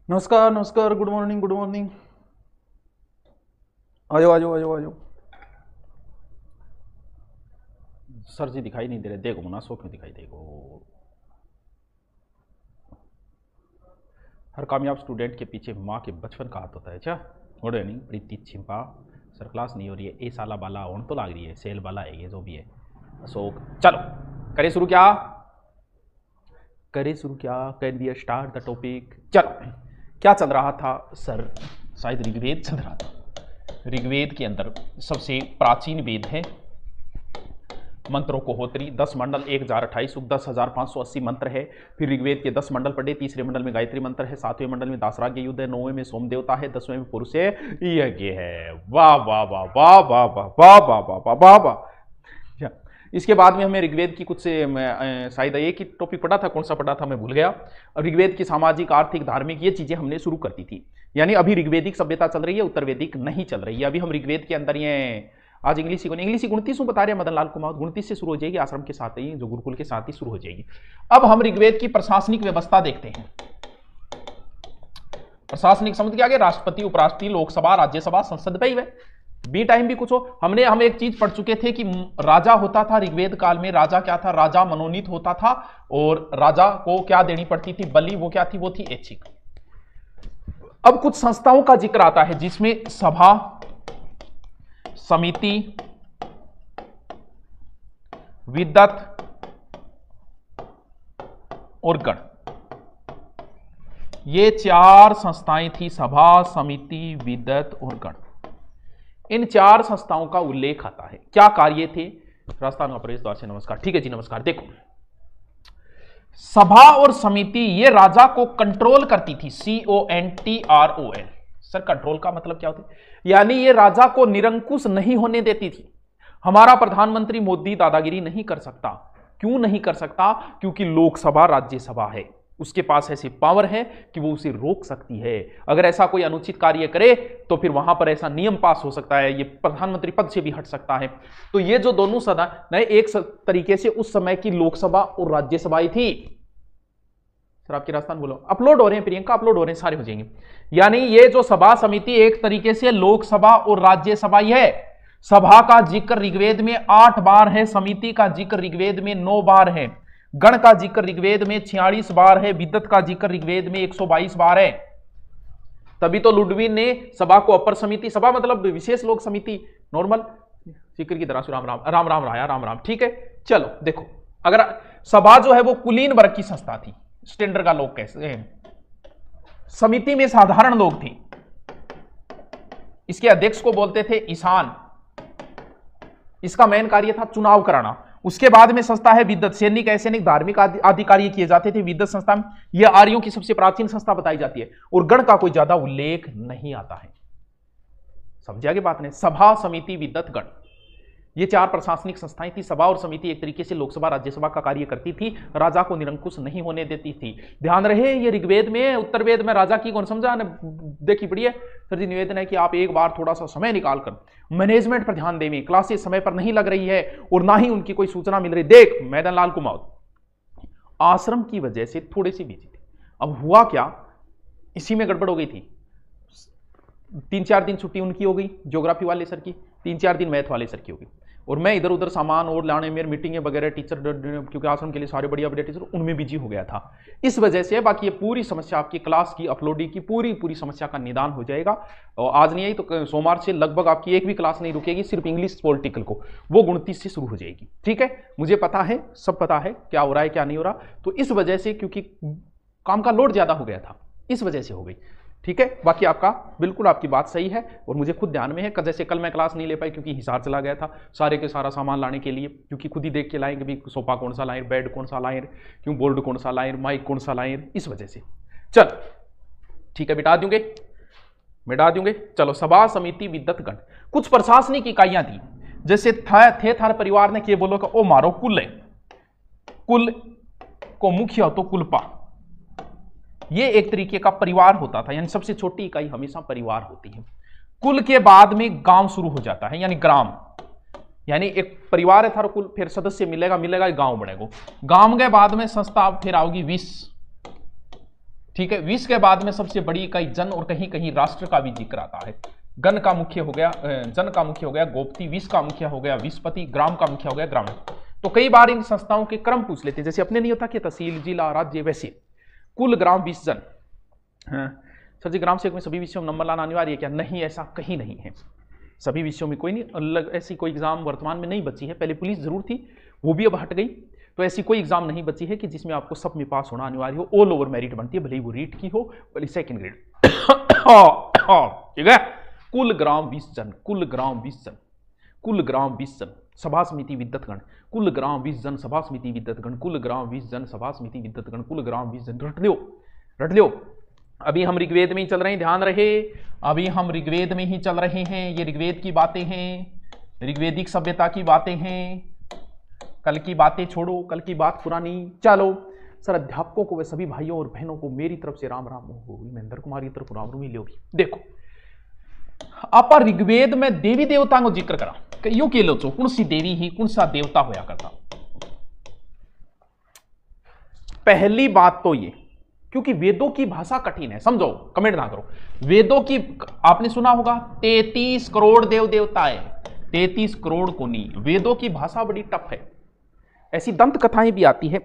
नमस्कार नमस्कार, good morning good morning. आ जाओ आ जाओ आ जाओ आ जाओ। सर जी दिखाई नहीं दे रहे, देखो मुनासो क्यों दिखाई देगो। हर कामयाब स्टूडेंट के पीछे माँ के बचपन का हाथ होता है। अच्छा गुड मॉर्निंग प्रीति छिपा। सर क्लास नहीं हो रही है, ए साला बाला ओन तो लाग रही है, सेल बाला है ये जो भी है। अशोक चलो करें शुरू, क्या करें शुरू, क्या can be start the topic. चलो क्या चल रहा था सर? शायद ऋग्वेद चल रहा था। ऋग्वेद के अंदर सबसे प्राचीन वेद है मंत्रों को होत्री, 10 मंडल 1028 उप 10,580 मंत्र है। फिर ऋग्वेद के 10 मंडल पढ़े, तीसरे मंडल में गायत्री मंत्र है, सातवें मंडल में दासराग्य युद्ध है, 9वें में सोम देवता है, 10वें में पुरुष है यज्ञ है। वाह वाह वाह वाह वाह वाह वाह वाह वाह वाह वाह वाह। इसके बाद में हमें ऋग्वेद की कुछ शायद एक ही टॉपिक पढ़ा था, कौन सा पढ़ा था मैं भूल गया। ऋग्वेद की सामाजिक आर्थिक धार्मिक ये चीजें हमने शुरू कर दी थी। यानी अभी ऋग्वेदिक सभ्यता चल रही है, उत्तर वेदिक नहीं चल रही है। अभी हम ऋग्वेद के अंदर ये आज इंग्लिश गुणतीस बता रहे हैं मदन लाल कुमार, 29 से शुरू हो जाएगी, आश्रम के साथ ही जो गुरुकुल के साथ ही शुरू हो जाएगी। अब हम ऋग्वेद की प्रशासनिक व्यवस्था देखते हैं। प्रशासनिक समझ के आगे राष्ट्रपति उपराष्ट्रपति लोकसभा राज्यसभा संसद भाई बी टाइम भी कुछ हो। हम एक चीज पढ़ चुके थे कि राजा होता था ऋग्वेद काल में। राजा क्या था? राजा मनोनीत होता था और राजा को क्या देनी पड़ती थी? बलि। वो क्या थी? वो थी ऐच्छिक। अब कुछ संस्थाओं का जिक्र आता है जिसमें सभा, समिति, विद्वत और गण, ये 4 संस्थाएं थी। सभा, समिति, विद्वत और गण। इन 4 संस्थाओं का उल्लेख आता है। क्या कार्य थे? राजस्थान का प्रवेश द्वार से नमस्कार। ठीक है जी नमस्कार। देखो सभा और समिति ये राजा को कंट्रोल करती थी। CONTROL। सर कंट्रोल का मतलब क्या होता है? यानी ये राजा को निरंकुश नहीं होने देती थी। हमारा प्रधानमंत्री मोदी दादागिरी नहीं कर सकता। क्यों नहीं कर सकता? क्योंकि लोकसभा राज्यसभा है, उसके पास ऐसी पावर है कि वो उसे रोक सकती है। अगर ऐसा कोई अनुचित कार्य करे तो फिर वहां पर ऐसा नियम पास हो सकता है, ये प्रधानमंत्री पद से भी हट सकता है। तो ये जो दोनों सदन एक तरीके से उस समय की लोकसभा और राज्यसभा थी। सर आपकी राजस्थान बोलो अपलोड हो रहे हैं, प्रियंका अपलोड हो रहे हैं, सारे हो जाएंगे। यानी ये जो सभा समिति एक तरीके से लोकसभा और राज्यसभा ही है। सभा का जिक्र ऋग्वेद में 8 बार है, समिति का जिक्र ऋग्वेद में 9 बार है, गण का जिक्र ऋग्वेद में 46 बार है, विद्वत का जिक्र ऋग्वेद में 122 बार है। तभी तो लुडविन ने सभा को अपर समिति, सभा मतलब विशेष लोक समिति, नॉर्मल जिक्र की तरह। राम राम राम राम राया राम राम। ठीक है चलो देखो, अगर सभा जो है वो कुलीन वर्ग की संस्था थी, स्टैंडर्ड का लोग कैसे हैं। समिति में साधारण लोग थे। इसके अध्यक्ष को बोलते थे ईशान। इसका मेन कार्य था चुनाव कराना। उसके बाद में संस्था है विद्वत, सैनिक असैनिक धार्मिक आदि कार्य किए जाते थे विद्वत संस्था में। यह आर्यों की सबसे प्राचीन संस्था बताई जाती है। और गण का कोई ज्यादा उल्लेख नहीं आता है। समझे आगे बात ने? सभा समिति विद्वत गण ये 4 प्रशासनिक संस्थाएं थी। सभा और समिति एक तरीके से लोकसभा राज्यसभा का कार्य करती थी, राजा को निरंकुश नहीं होने देती थी। ध्यान रहे ये ऋग्वेद में, उत्तर वेद में राजा की कौन समझा ने देखी पड़ी है। सर जी निवेदन है कि आप एक बार थोड़ा सा समय निकालकर मैनेजमेंट पर ध्यान देंगे। क्लासेस समय पर नहीं लग रही है और ना ही उनकी कोई सूचना मिल रही। देख मैदान लाल कुमार आश्रम की वजह से थोड़े से बिजी थे। अब हुआ क्या, इसी में गड़बड़ हो गई थी। 3-4 दिन छुट्टी उनकी हो गई, ज्योग्राफी वाले सर की, 3-4 दिन मैथ वाले सर की हो गई, और मैं इधर उधर सामान और लाने में, मीटिंगें वगैरह, टीचर क्योंकि आश्रम के लिए सारे बढ़िया बढ़िया टीचर उनमें बिजी हो गया था। इस वजह से बाकी ये पूरी समस्या आपकी क्लास की अपलोडिंग की पूरी समस्या का निदान हो जाएगा। और आज नहीं आई तो सोमवार से लगभग आपकी एक भी क्लास नहीं रुकेगी, सिर्फ इंग्लिश पॉलिटिकल को, वो 29 से शुरू हो जाएगी। ठीक है, मुझे पता है, सब पता है क्या हो रहा है क्या नहीं हो रहा। तो इस वजह से क्योंकि काम का लोड ज्यादा हो गया था, इस वजह से हो गई। ठीक है, बाकी आपका बिल्कुल आपकी बात सही है और मुझे खुद ध्यान में है। जैसे कल मैं क्लास नहीं ले पाई क्योंकि हिसार चला गया था सारे के सारा सामान लाने के लिए, क्योंकि खुद ही देख के लाएंगे भी सोफा कौन सा लाएं, बेड कौन सा लाएं, क्यों बोर्ड कौन सा लाएं, माइक कौन सा लाएं, इस वजह से। चल ठीक है, मिटा दूंगे। चलो सभा समिति विद्वत गण, कुछ प्रशासनिक इकाइयां थी। जैसे थे थार परिवार ने के बोलो का ओ मारो कुल है, कुल को मुख्य हो तो कुलपा, ये एक तरीके का परिवार होता था। यानी सबसे छोटी इकाई हमेशा परिवार होती है। कुल के बाद में गांव शुरू हो जाता है, यानी ग्राम। यानी एक परिवार है था, कुल फिर सदस्य मिलेगा गांव बनेगा। गांव के बाद में संस्था फिर आओगी 20, ठीक है। विश्व के बाद में सबसे बड़ी इकाई जन और कहीं कहीं राष्ट्र का भी जिक्र आता है। गण का मुख्य हो गया, जन का मुख्य हो गया गोपति, विश्व का मुख्य हो गया विश्वपति, ग्राम का मुख्य हो गया ग्रामीण। तो कई बार इन संस्थाओं के क्रम पूछ लेते हैं, जैसे अपने नहीं होता कि तहसील, जिला, राज्य, वैसे कुल ग्राम 20 जन। सर जी ग्राम सेवक में सभी विषयों में नंबर लाना अनिवार्य है क्या? नहीं, ऐसा कहीं नहीं है। सभी विषयों में कोई नहीं, अलग ऐसी कोई एग्जाम वर्तमान में नहीं बची है। पहले पुलिस जरूर थी, वो भी अब हट गई। तो ऐसी कोई एग्जाम नहीं बची है कि जिसमें आपको सब में पास होना अनिवार्य हो। ऑल ओवर मेरिट बनती है, भले ही वो रीट की हो, भले सेकंड ग्रेड। ठीक है। कुल ग्राम 20 जन, कुल ग्राम 20 जन, कुल ग्राम 20 जन, सभा समिति विद्वतगण, कुल ग्राम 20 जन, सभा समिति विद्वतगण, कुल ग्राम 20 जन, सभा समिति विद्वतगण, कुल ग्राम 20 जन। रट लो, रट लो। अभी हम ऋग्वेद में ही चल रहे हैं, ध्यान रहे, अभी हम ऋग्वेद में ही चल रहे हैं। ये ऋग्वेद की बातें हैं, ऋग्वेदिक सभ्यता की बातें हैं। कल की बातें छोड़ो, कल की बात पुरानी। चलो सर, अध्यापकों को वे सभी भाइयों और बहनों को मेरी तरफ से राम राम हो। महेंद्र कुमार की तरफ राम राम ही लोगी। देखो आप ऋग्वेद में देवी देवताओं को जिक्र करा, यूं के लो कौन सी देवी ही कौन सा देवता होया करता। पहली बात तो ये, क्योंकि वेदों की भाषा कठिन है, समझो, कमेंट ना करो। वेदों की आपने सुना होगा 33 करोड़ देव देवता है, 33 करोड़ को नहीं। वेदों की भाषा बड़ी टफ है। ऐसी दंत कथाएं भी आती है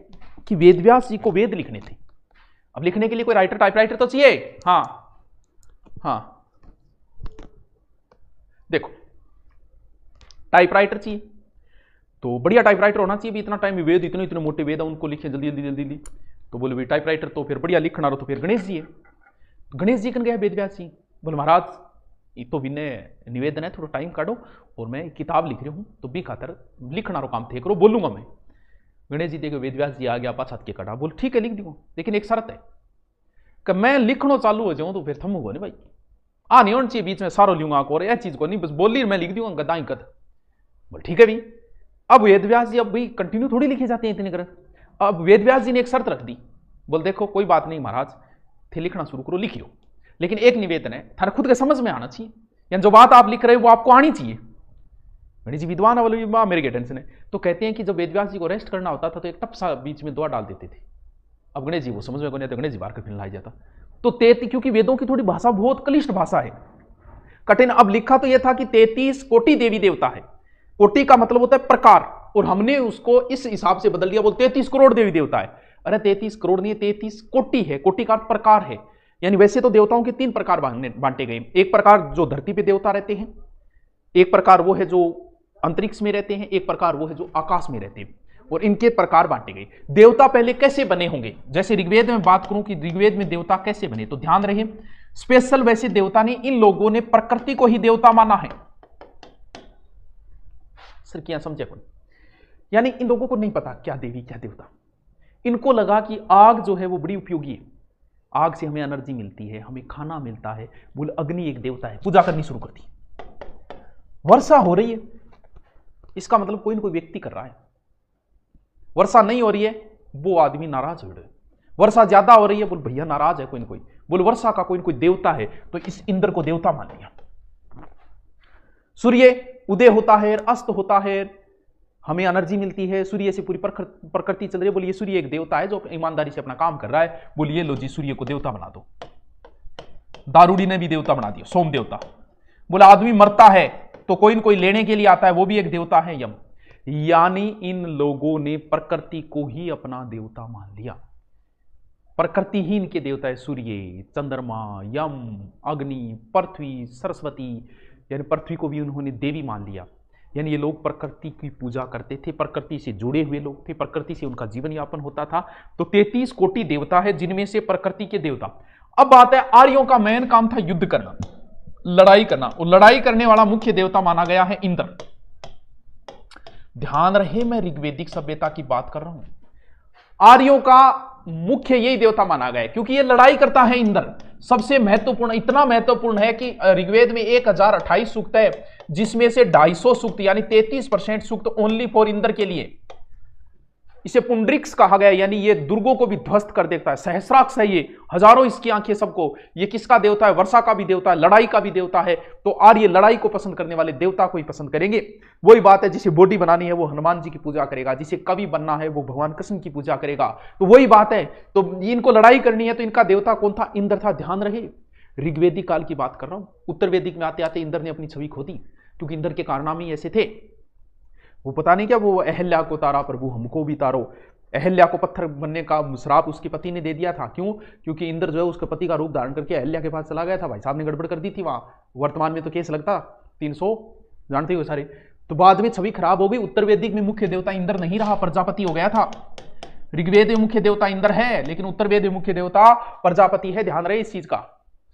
कि वेदव्यास जी को वेद लिखने थे। अब लिखने के लिए कोई राइटर, टाइपराइटर तो चाहिए। हाँ हाँ, देखो टाइपराइटर चाहिए तो बढ़िया टाइपराइटर होना चाहिए भी। इतना टाइम वेद, इतने इतने मोटे वेद उनको लिखे जल्दी जल्दी जल्दी जल्दी। तो बोले भाई टाइपराइटर तो फिर बढ़िया लिखना रहो, तो फिर गणेश जी है। तो गणेश जी कन गया वेदव्यास जी, बोले महाराज ये तो विनय निवेदन है, थोड़ा टाइम काटो और मैं किताब लिख रही हूँ, तो भी खातर लिखना रो काम थे करो, बोलूंगा मैं। गणेश जी देखो वेदव्यास जी आ गया, पास हाथ के कटा, बोल ठीक है लिख दूंगा, लेकिन एक शर्त है कि मैं लिखना चालू हो जाऊं तो फिर थमूंगा नहीं भाई, आ नहीं होना चाहिए बीच में सारो लूंगा और यह चीज को नहीं, बस बोली मैं लिख दूंगा गदाई कद। बोल ठीक है भी। अब वेदव्यास जी अब भाई कंटिन्यू थोड़ी लिखे जाते हैं इतने कर। अब वेदव्यास जी ने एक शर्त रख दी, बोल देखो कोई बात नहीं महाराज, थे लिखना शुरू करो, लिखियो, लेकिन एक निवेदन है, थारा खुद के समझ में आना चाहिए, यानी जो बात आप लिख रहे हो वो आपको आनी चाहिए। गणेश जी विद्वान वाले मेरे के टेंशन है। तो कहते हैं कि जब वेदव्यास जी को रेस्ट करना होता था तो एक टप सा बीच में दुआ डाल देते थे। अब गणेश जी वो समझ में को नहीं, तो गणेश जी बाहर फिर लाई जाता। तो 33, क्योंकि वेदों की थोड़ी भाषा बहुत क्लिष्ट भाषा है, कठिन। अब लिखा तो यह था कि 33 कोटि देवी देवता है। कोटि का मतलब होता है प्रकार, और हमने उसको इस हिसाब से बदल दिया, बोल 33 करोड़ देवी देवता है। अरे 33 करोड़ नहीं, 33 कोटि है। कोटि का प्रकार है, यानी वैसे तो देवताओं के 3 प्रकार बांटे गए। एक प्रकार जो धरती पे देवता रहते हैं, एक प्रकार वो है जो अंतरिक्ष में रहते हैं, एक प्रकार वो है जो आकाश में रहते हैं, और इनके प्रकार बांटे गए। देवता पहले कैसे बने होंगे, जैसे ऋग्वेद में बात करूं कि ऋग्वेद में देवता कैसे बने, तो ध्यान रहे स्पेशल वैसे देवता ने, इन लोगों ने प्रकृति को ही देवता माना है। सर क्या समझे कौन, यानी इन लोगों को नहीं पता क्या देवी क्या देवता। इनको लगा कि आग जो है वो बड़ी उपयोगी है, आग से हमें एनर्जी मिलती है, हमें खाना मिलता है। बोले अग्नि एक देवता है, पूजा करनी शुरू कर दी। वर्षा हो रही है, इसका मतलब कोई ना कोई व्यक्ति कर रहा है। वर्षा नहीं हो रही है, वो आदमी नाराज हो रहा है। वर्षा ज्यादा हो रही है, बोल भैया नाराज है कोई ना कोई। बोल वर्षा का कोई ना कोई देवता है, तो इस इंद्र को देवता मान लिया। सूर्य उदय होता है, अस्त होता है, हमें एनर्जी मिलती है, सूर्य से पूरी प्रकृति चल रही है। बोलिए सूर्य एक देवता है जो ईमानदारी से अपना काम कर रहा है। बोलिए लो जी सूर्य को देवता बना दो। दारूडी ने भी देवता बना दिया, सोम देवता। बोला आदमी मरता है तो कोई न कोई लेने के लिए आता है, वो भी एक देवता है, यम। यानी इन लोगों ने प्रकृति को ही अपना देवता मान लिया। प्रकृति ही इनके देवता है, सूर्य, चंद्रमा, यम, अग्नि, पृथ्वी, सरस्वती, यानी पृथ्वी को भी उन्होंने देवी मान लिया। यानी ये लोग प्रकृति की पूजा करते थे, प्रकृति से जुड़े हुए लोग थे, प्रकृति से उनका जीवन यापन होता था। तो 33 कोटि देवता है, जिनमें से प्रकृति के देवता। अब बात है, आर्यों का मेन काम था युद्ध करना, लड़ाई करना, और लड़ाई करने वाला मुख्य देवता माना गया है इंद्र। ध्यान रहे मैं ऋग्वेदिक सभ्यता की बात कर रहा हूं। आर्यों का मुख्य यही देवता माना गया है, क्योंकि ये लड़ाई करता है इंद्र। सबसे महत्वपूर्ण, इतना महत्वपूर्ण है कि ऋग्वेद में 1028 सूक्त है, जिसमें से 250 सूक्त यानी 33% सूक्त ओनली फॉर इंद्र के लिए। इसे पुंड्रिक्स कहा गया, यानी ये दुर्गों को भी ध्वस्त कर देता है। सहस्राक्ष है ये, हजारों इसकी आंखें सबको। ये किसका देवता है? वर्षा का भी देवता है, लड़ाई का भी देवता है। तो आर्य लड़ाई को पसंद करने वाले देवता को ही पसंद करेंगे। वही बात है, जिसे बॉडी बनानी है वो हनुमान जी की पूजा करेगा, जिसे कवि बनना है वो भगवान कृष्ण की पूजा करेगा। तो वही बात है, तो इनको लड़ाई करनी है तो इनका देवता कौन था? इंद्र था। ध्यान रहे, ऋग्वेदिक काल की बात कर रहा हूं। उत्तर वेदिक में आते आते इंद्र ने अपनी छवि खो दी, क्योंकि इंद्र के कारनामे ही ऐसे थे। वो पता नहीं क्या, वो अहल्या को तारा, प्रभु हमको भी तारो। अहल्या को पत्थर बनने का श्राप उसके पति ने दे दिया था। क्यों? क्योंकि इंद्र जो है उसके पति का रूप धारण करके अहल्या के पास चला गया था। भाई साहब ने गड़बड़ कर दी थी वहां। वर्तमान में तो केस लगता 300, जानते हो सारे। तो बाद में छवि खराब हो गई। उत्तर वेदिक में मुख्य देवता इंद्र नहीं रहा, प्रजापति हो गया था। ऋग्वेद में मुख्य देवता इंद्र है, लेकिन उत्तर वेद में मुख्य देवता प्रजापति है। ध्यान रहे इस चीज का,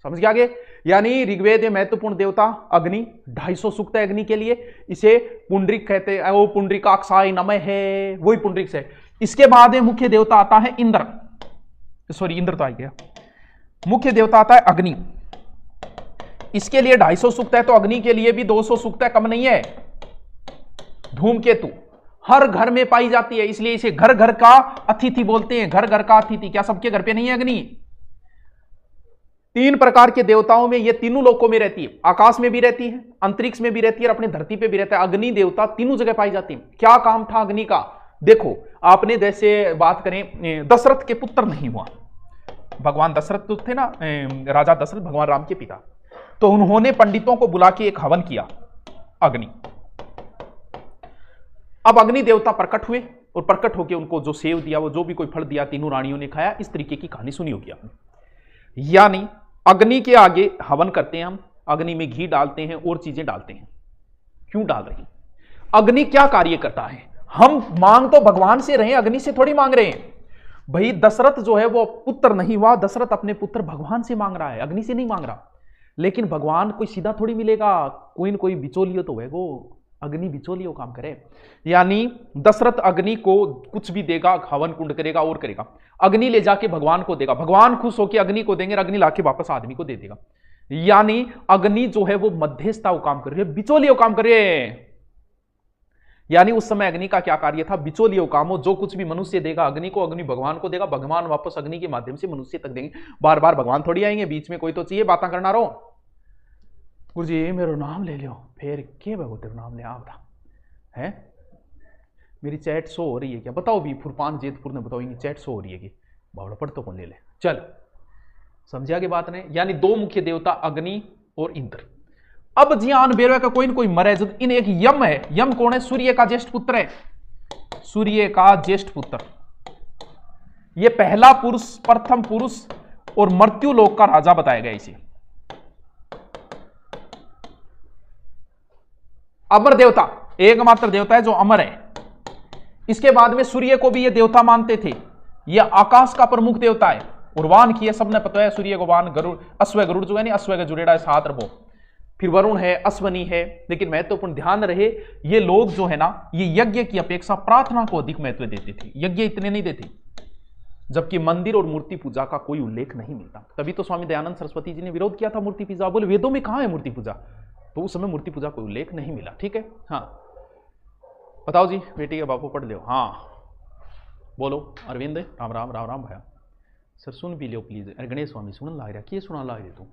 समझ गया आगे? यानी ऋग्वेद में महत्वपूर्ण देवता अग्नि, 250 सूक्त है अग्नि के लिए। इसे पुंडरिक कहते हैं, वो पुंडरिकाक्षाय नमः है, वही पुंडरिक है। इसके बाद में मुख्य देवता आता है इंद्र, सॉरी इंद्र तो आ गया। मुख्य देवता आता है अग्नि, इसके लिए 250 सूक्त है, तो अग्नि के लिए भी 200 सूक्त है, कम नहीं है। धूमकेतु हर घर में पाई जाती है, इसलिए इसे घर घर का अतिथि बोलते हैं। घर घर का अतिथि, क्या सबके घर पे नहीं है अग्नि? 3 प्रकार के देवताओं में ये तीनों लोकों में रहती है। आकाश में भी रहती है, अंतरिक्ष में भी रहती है, और अपनी धरती पे भी रहता है। अग्नि देवता तीनों जगह पाई जाती है। क्या काम था अग्नि का? देखो, आपने जैसे बात करें, दशरथ के पुत्र नहीं हुआ। भगवान दशरथ तो थे ना, राजा दशरथ भगवान राम के पिता। तो उन्होंने पंडितों को बुला के एक हवन किया, अग्नि। अब अग्नि देवता प्रकट हुए, और प्रकट होकर उनको जो सेव दिया, वो जो भी कोई फल दिया, तीनों रानियों ने खाया। इस तरीके की कहानी सुनी होगी आपने। यानी अग्नि के आगे हवन करते हैं हम, अग्नि में घी डालते हैं और चीजें डालते हैं। क्यों डाल रहे हैं? अग्नि क्या कार्य करता है? हम मांग तो भगवान से रहे, अग्नि से थोड़ी मांग रहे हैं। भाई दशरथ जो है वो पुत्र नहीं हुआ, दशरथ अपने पुत्र भगवान से मांग रहा है, अग्नि से नहीं मांग रहा। लेकिन भगवान कोई सीधा थोड़ी मिलेगा, कोई न कोई बिचौलियो तो है, वो अग्नि बिचौलियो काम करे। यानी दशरथ अग्नि को कुछ भी देगा, हवन कुंड करेगा और करेगा। अग्नि ले जाके भगवान को देगा, भगवान खुश होकर अग्नि को देंगे, अग्नि लाके वापस आदमी को दे देगा। यानी अग्नि जो है वो मध्यस्थता काम कर रही है, बिचौलियो काम कर रही है। यानी उस समय अग्नि का क्या कार्य था? बिचौलियो काम हो। जो कुछ भी मनुष्य देगा अग्नि को, अग्नि भगवान को देगा, भगवान वापस अग्नि के माध्यम से मनुष्य तक देंगे। बार बार भगवान थोड़ी आएंगे, बीच में कोई तो चाहिए बातें करना रहो। गुरु जी मेरा नाम ले लो, फिर के बो तेरा नाम ले आ बता है। मेरी चैट शो हो रही है क्या? बताओ भी, फुरपान जेतपुर ने बताओ, इनकी चैट शो हो रही है कि बावड़ा पढ़ तो कौन ले ले। चल समझा की बात ने। यानी 2 मुख्य देवता अग्नि और इंद्र। अब जियान बेरवे का कोई न कोई मरे, जो इन एक यम है। यम कौन है? सूर्य का ज्येष्ठ पुत्र है, सूर्य का ज्येष्ठ पुत्र। ये पहला पुरुष, प्रथम पुरुष और मृत्यु लोक का राजा बताया गया इसे। अमर देवता, एकमात्र देवता है जो अमर है। इसके बाद में सूर्य को भी ये देवता मानते थे। ये आकाश का प्रमुख देवता है। उर्वान किए सबने पता है, सूर्य को वान, गरुड़, अश्व गरुड़ जो है नहीं, अश्व का जुड़ेड़ा है 7 रबो। फिर वरुण है, अश्वनी है। लेकिन महत्वपूर्ण ध्यान रहे, ये लोग जो है ना, ये यज्ञ की अपेक्षा प्रार्थना को अधिक महत्व देते थे, यज्ञ इतने नहीं देते। जबकि मंदिर और मूर्ति पूजा का कोई उल्लेख नहीं मिलता। तभी तो स्वामी दयानंद सरस्वती जी ने विरोध किया था मूर्ति पूजा, बोले वेदों में कहां है मूर्ति पूजा? तो उस समय मूर्ति पूजा कोई उल्लेख नहीं मिला। ठीक है, हाँ बताओ जी, बेटी का बापू पढ़ लो। हाँ बोलो अरविंद, राम राम राम राम भैया। सर सुन भी लो प्लीज। अरे गणेश स्वामी सुन ला रहा, क्या सुना ला रहे तुम?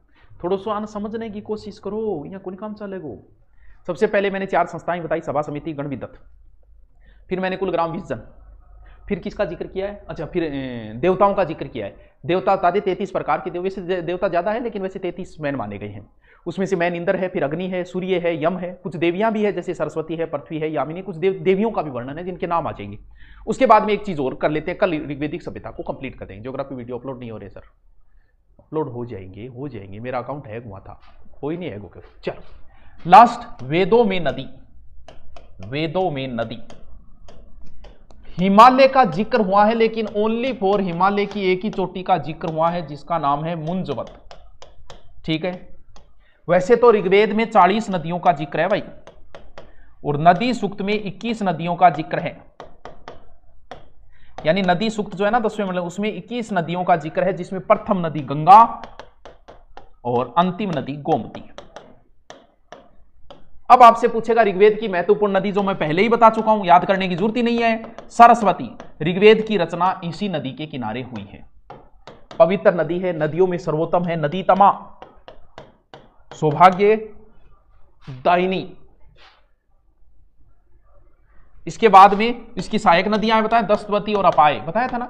थोड़ा सा आना समझने की कोशिश करो, यहाँ कोई काम चलेगो। सबसे पहले मैंने 4 संस्थाएं बताई, सभा समिति गण विद्वत, फिर मैंने कुलग्राम विजन, फिर किसका जिक्र किया है? अच्छा, फिर देवताओं का जिक्र किया है। देवता बता दे 33 प्रकार के देव, वैसे देवता ज्यादा है लेकिन वैसे 33 मैन माने गए हैं। उसमें से मैन इंद्र है, फिर अग्नि है, सूर्य है, यम है, कुछ देवियां भी है जैसे सरस्वती है, पृथ्वी है, यामिनी, कुछ देवियों का भी वर्णन है जिनके नाम आ जाएंगे। उसके बाद में एक चीज और कर लेते हैं, कल ऋग्वेदिक सभ्यता को कंप्लीट कर देंगे। ज्योग्राफी वीडियो अपलोड नहीं हो रहे सर, अपलोड हो जाएंगे। मेरा अकाउंट हैक हुआ था, कोई नहीं हैक हो गया। चलो लास्ट, वेदों में नदी। वेदों में नदी, हिमालय का जिक्र हुआ है, लेकिन ओनली फॉर हिमालय की एक ही चोटी का जिक्र हुआ है जिसका नाम है मुंजवत। ठीक है, वैसे तो ऋग्वेद में 40 नदियों का जिक्र है भाई, और नदी सूक्त में 21 नदियों का जिक्र है। यानी नदी सूक्त जो है ना 10वें मंडल, उसमें 21 नदियों का जिक्र है, जिसमें प्रथम नदी गंगा और अंतिम नदी गोमती। अब आपसे पूछेगा ऋग्वेद की महत्वपूर्ण नदी, जो मैं पहले ही बता चुका हूं, याद करने की जरूरत ही नहीं है। सरस्वती, ऋग्वेद की रचना इसी नदी के किनारे हुई है। पवित्र नदी है, नदियों में सर्वोत्तम है नदी तमा, सौभाग्य दायिनी। इसके बाद में इसकी सहायक नदियां बताया, दस्तवती और अपाय। बताया था ना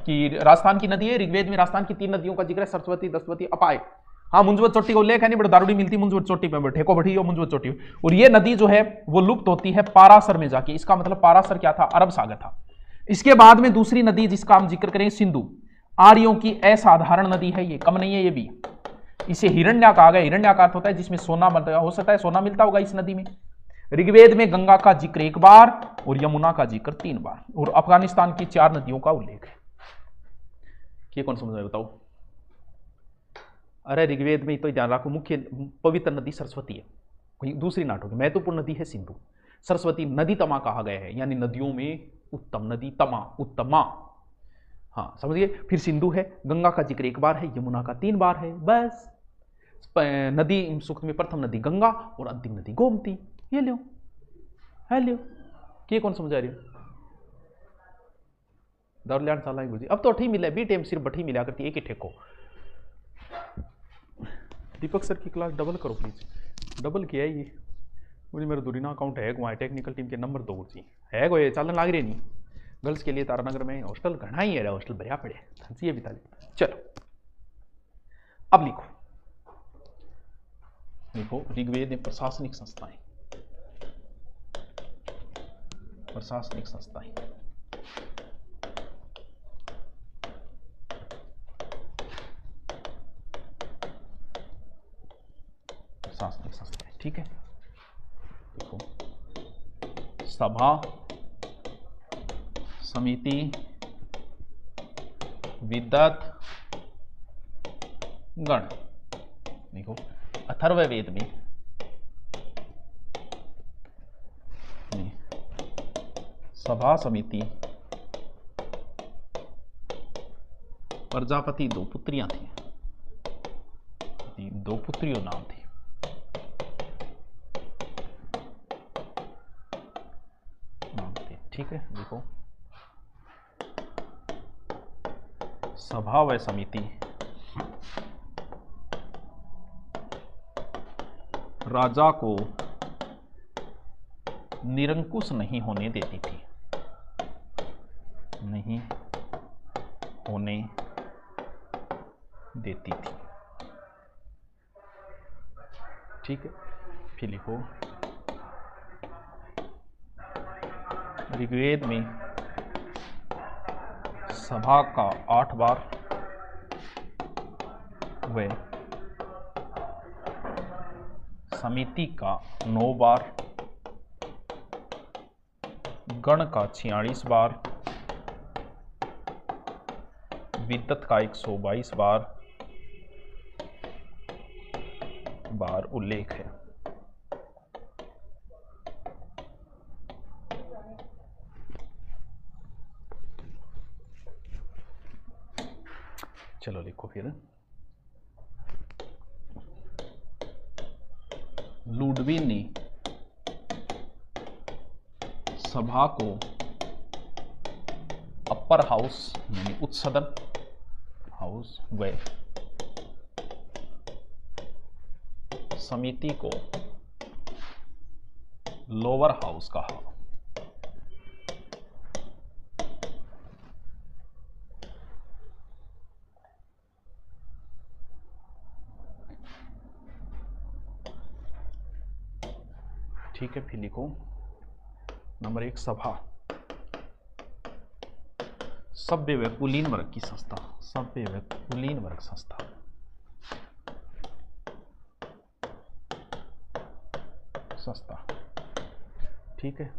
कि राजस्थान की नदी है, ऋग्वेद में राजस्थान की 3 नदियों का जिक्र है, सरस्वती, दस्तवती, अपाय। हाँ, मुंजवत चोटी का उल्लेख है नहीं, बट दारूडी मिलती मुंजवत चोटी पे, ठेको बढ़ी और मुंजवत चोटी। और ये नदी जो है वो लुप्त होती है पारासर में जाके। इसका मतलब पारासर क्या था? अरब सागर था। इसके बाद में दूसरी नदी जिसका हम जिक्र करेंगे सिंधु, आर्यों की असाधारण नदी है, ये कम नहीं है ये भी। इसे हिरण्या कहा गया। हिरण्या का अर्थ होता है जिसमें सोना हो सकता है, सोना मिलता होगा इस नदी में। ऋग्वेद में गंगा का जिक्र 1 बार और यमुना का जिक्र 3 बार, और अफगानिस्तान की 4 नदियों का उल्लेख है। ये कौन समझ में बताओ? अरे ऋग्वेद में तो ध्यान रखो, मुख्य पवित्र नदी सरस्वती है, कोई दूसरी नाटक है। महत्वपूर्ण नदी है सिंधु। सरस्वती नदी तमा कहा गया है, यानी नदियों में उत्तम नदी, तमा उत्तमा। हाँ समझिए। फिर सिंधु है, गंगा का जिक्र 1 बार है, यमुना का 3 बार है, बस। नदी सूक्त में प्रथम नदी गंगा और अंतिम नदी गोमती। ये लो, है लो। ये कौन समझा रही हो? दौड़ल्याण साला गुरुजी अब तो अठी मिला, बी टाइम सिर्फ बठी मिला करती एक ही ठेको। दीपक सर की क्लास डबल करो प्लीज। डबल किया है ये मुझे, मेरा दूरी ना अकाउंट है वहाँ टेक्निकल टीम के नंबर 2 जी है गो, ये चालन लाग रहे नहीं। गर्ल्स के लिए तारानगर में हॉस्टल घना ही है, हॉस्टल भरिया पड़े ये बिता ली। चलो अब लिखो, लिखो ऋग्वेद में प्रशासनिक संस्थाएं, प्रशासनिक संस्थाएं। प्रशासनिक संस्थाएं, ठीक है। देखो, सभा, समिति, विद्वत, गण। देखो अथर्ववेद में सभा, समिति, प्रजापति 2 पुत्रियां थी, 2 पुत्रियों नाम थी। ठीक है। देखो सभा व समिति राजा को निरंकुश नहीं होने देती थी, नहीं होने देती थी, ठीक है। फिर लिखो ऋग्वेद में सभा का 8 बार व समिति का 9 बार, गण का 46 बार, विद्वत का 122 बार उल्लेख है। चलो लिखो फिर, लुडविन ने सभा को अपर हाउस यानी उच्च सदन हाउस व समिति को लोअर हाउस कहा। ठीक है। फिर लिखो नंबर 1 सभा, सभ्य व कुलीन वर्ग की संस्था, सभ्य व कुलीन वर्ग संस्था। संस्था, ठीक है।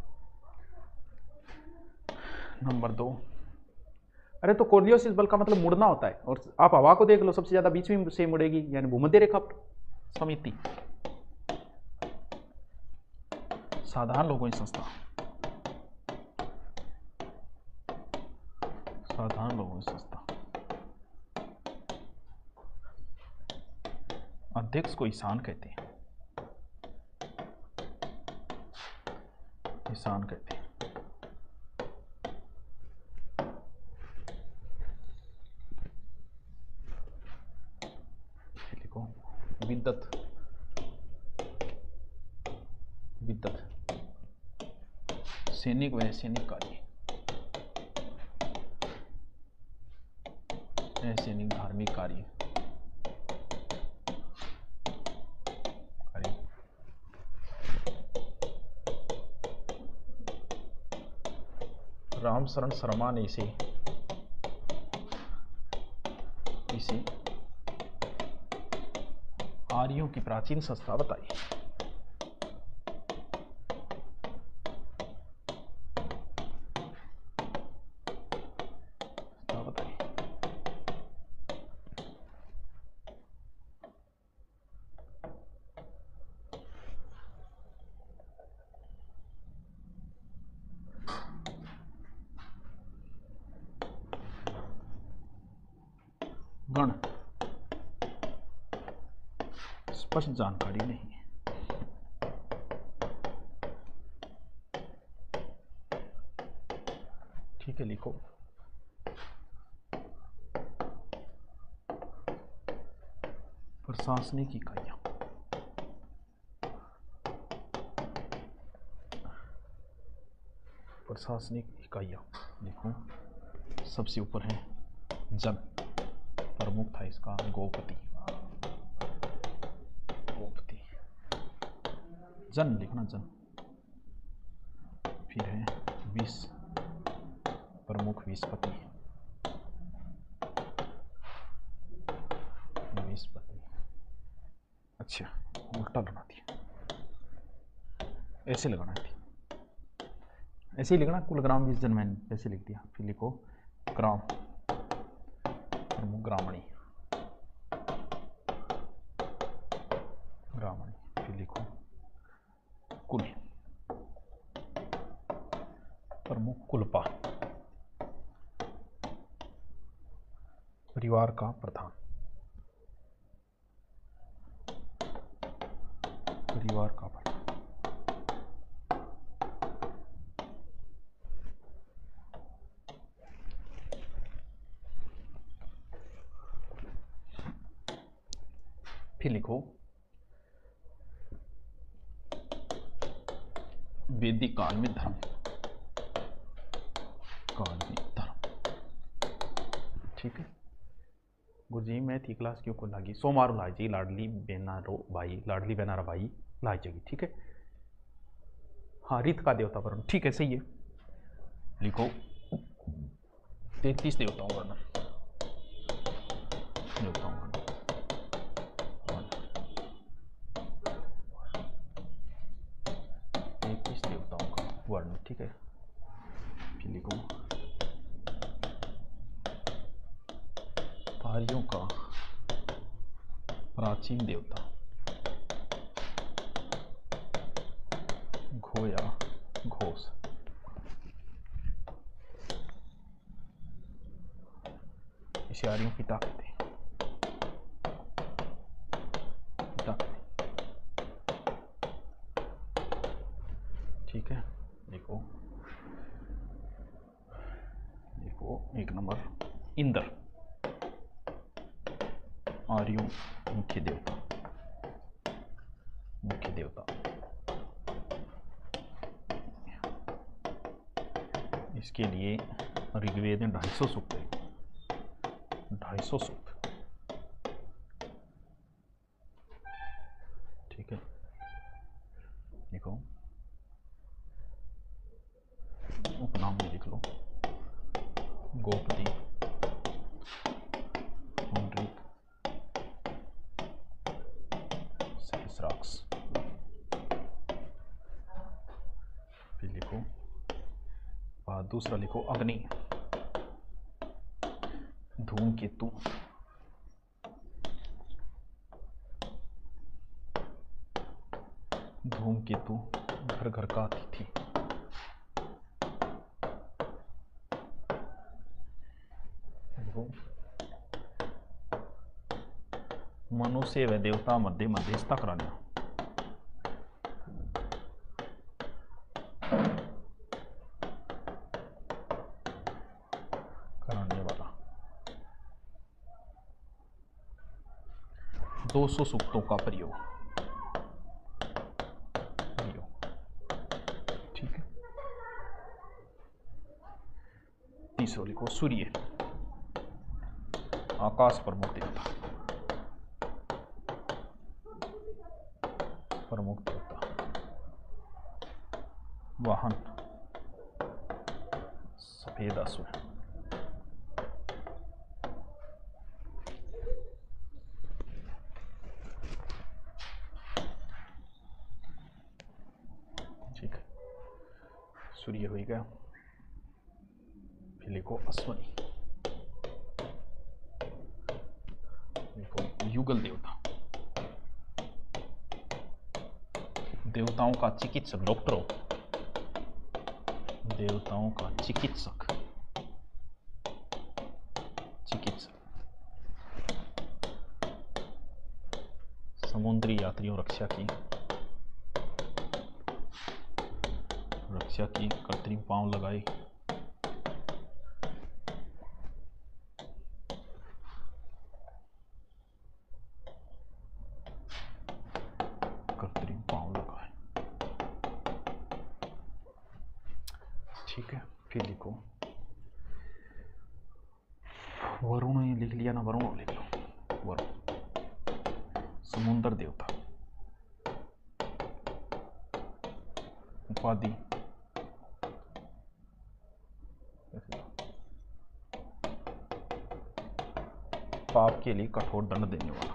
नंबर 2, अरे तो कोर्डियोसिस बल का मतलब मुड़ना होता है, और आप हवा को देख लो सबसे ज्यादा बीच में से मुड़ेगी, यानी भूमध्य रेखा पर। समिति साधारण लोगों की संस्था, साधारण लोगों की संस्था। अध्यक्ष को ईशान कहते हैं, ईशान कहते हैं। विद्युत सैनिक व सैनिक कार्य, सैनिक धार्मिक कार्य, रामशरण शर्मा ने इसे आर्यों की प्राचीन संस्था बताई। गण स्पष्ट जानकारी नहीं है। ठीक है, लिखो प्रशासनिक इकाइयां, प्रशासनिक इकाइयां लिखो। सबसे ऊपर है जन, प्रमुख था इसका गोपति, जन लिखना, जन। फिर है विस, प्रमुख विस्पति, अच्छा उल्टा लगाना दिया, ऐसे लगाना थी, ऐसे ही लिखना, कुल ग्राम 20 जन, मैंने ऐसे लिख दिया। फिर लिखो ग्राम, प्रमुख ग्रामणी, फिर लिखो कुल, प्रमुख कुलपा, परिवार का प्रधान, परिवार का प्रधान। फिर लिखो वैदिक काल में धर्म, ठीक है। गुरुजी मैं थी क्लास क्यों को लागी, सोमारू लाई जी, लाडली बेनारो भाई, लाडली बेनारा भाई लाई जाएगी, ठीक है। हाँ, रित का देवता वर्ण, ठीक है, सही है। लिखो 33 देवताओं वर्ण, देवताओं वर्ण, 33 देवताओं का वर्ण, ठीक है। फिर लिखो आर्यों का प्राचीन देवता घो या घोष, इसे आर्यों पिता कहते हैं, पिता कहते हैं, ठीक है। देखो एक नंबर इंद्र, आर्यों मुख्य देवता, मुख्य देवता। इसके लिए ऋग्वेद में 250 सूक्त है, 250 सूक्त, ठीक है। देखो उपनाम में लिख लो गोपति, पुंडरीक, सहस्राक्ष। फिर लिखो दूसरा लिखो अग्नि, धूमकेतु, धूमकेतु घर घर का अतिथि, मनुष्य व देवता मध्य मध्यस्थता कराना, 200 सूक्तों का प्रयोग। ठीक है। तीसरा लिखो सूर्य, आकाश प्रमुख देवता, प्रमुख देवता। वाहन सफेद असुर। ठीक है, सूर्य हो गया। फिर लिखो अश्वनी, लिखो युगल देवता, देवताओं का चिकित्सक, डॉक्टर हो, देवताओं का चिकित्सक, चिकित्सक। समुद्री यात्रियों रक्षा की, रक्षा की, कृत्रिम पांव लगाई, कृत्रिम पांव लगाए। ठीक है, फिर लिखो वरुण, ये लिख लिया ना, वरुण लिख लो। वरुण समुद्र देवता, उपाधि पाप के लिए कठोर दंड देने वाला।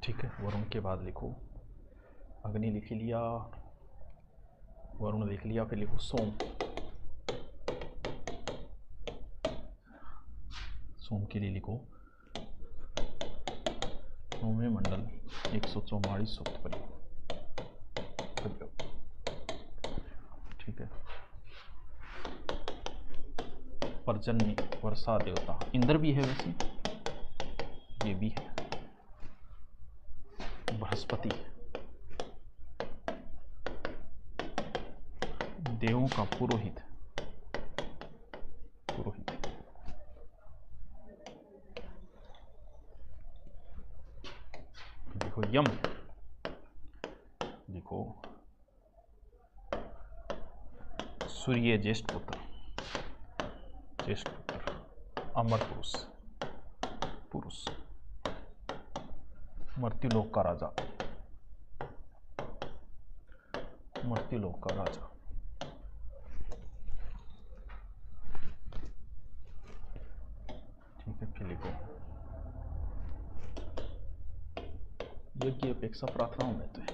ठीक है, वरुण के बाद लिखो अग्नि, लिख लिया, वरुण लिख लिया। फिर लिखो सोम, सोम के लिए लिखो नौवें मंडल 144 सूक्त प्रयोग। ठीक है, पर्जन्य वर्षा देवता, इंद्र भी है वैसे, ये भी है, बृहस्पति, देवों का पुरोहित, पुरोहित। देखो यम, देखो सूर्य ज्येष्ठ पुत्र, ज्येष्ठ पुत्र, अमर पुरुष, पुरुष, मृत्युलोक का राजा, मृत्युलोक का राजा। ठीक है, फिर लिखो यज्ञ अपेक्षा प्रार्थनाओं में तो है,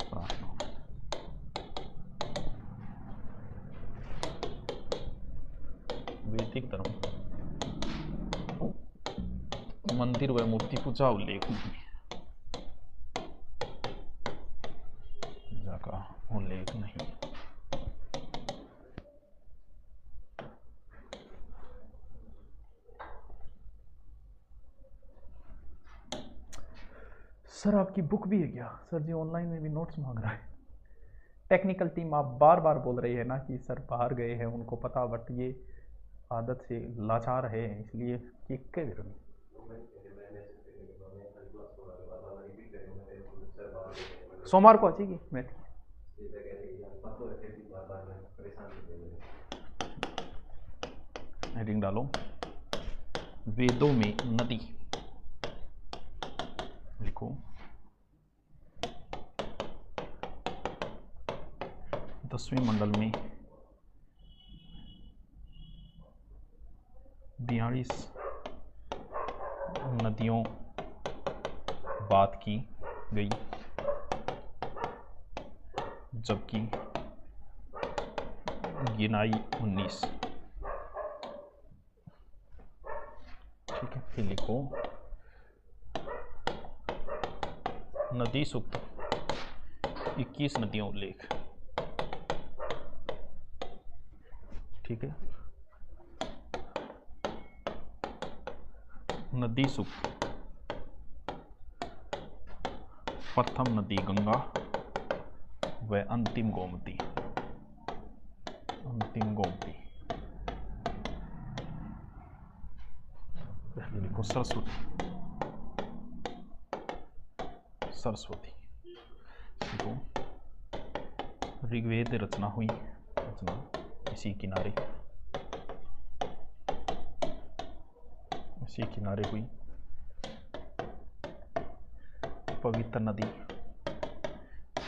प्रार्थनाओं में। वैदिक धर्म, मंदिर व मूर्ति पूजा उल्लेख नहीं, पूजा का उल्लेख नहीं। सर आपकी बुक भी है क्या? सर जी ऑनलाइन में भी नोट्स मांग रहा है। टेक्निकल टीम आप बार बार बोल रही है ना कि सर बाहर गए हैं, उनको पता, बट ये आदत से लाचार है, इसलिए किक के विरोधी। सोमवार को अच्छी मैथ हेडिंग डालो, वेदों में नदी, लिखो 10वें मंडल में 42 नदियों बात की गई, जबकि गिनाई 19। ठीक है, फिर लिखो नदी सूक्त 21 नदियों उल्लेख। ठीक है, नदी सूक्त प्रथम नदी गंगा व अंतिम गोमती। अंतिम गोमती। पहले लिखो सरस्वती। सरस्वती। देखो ऋग्वेद रचना हुई, रचना इसी किनारे, इसी किनारे हुई। पवित्र नदी,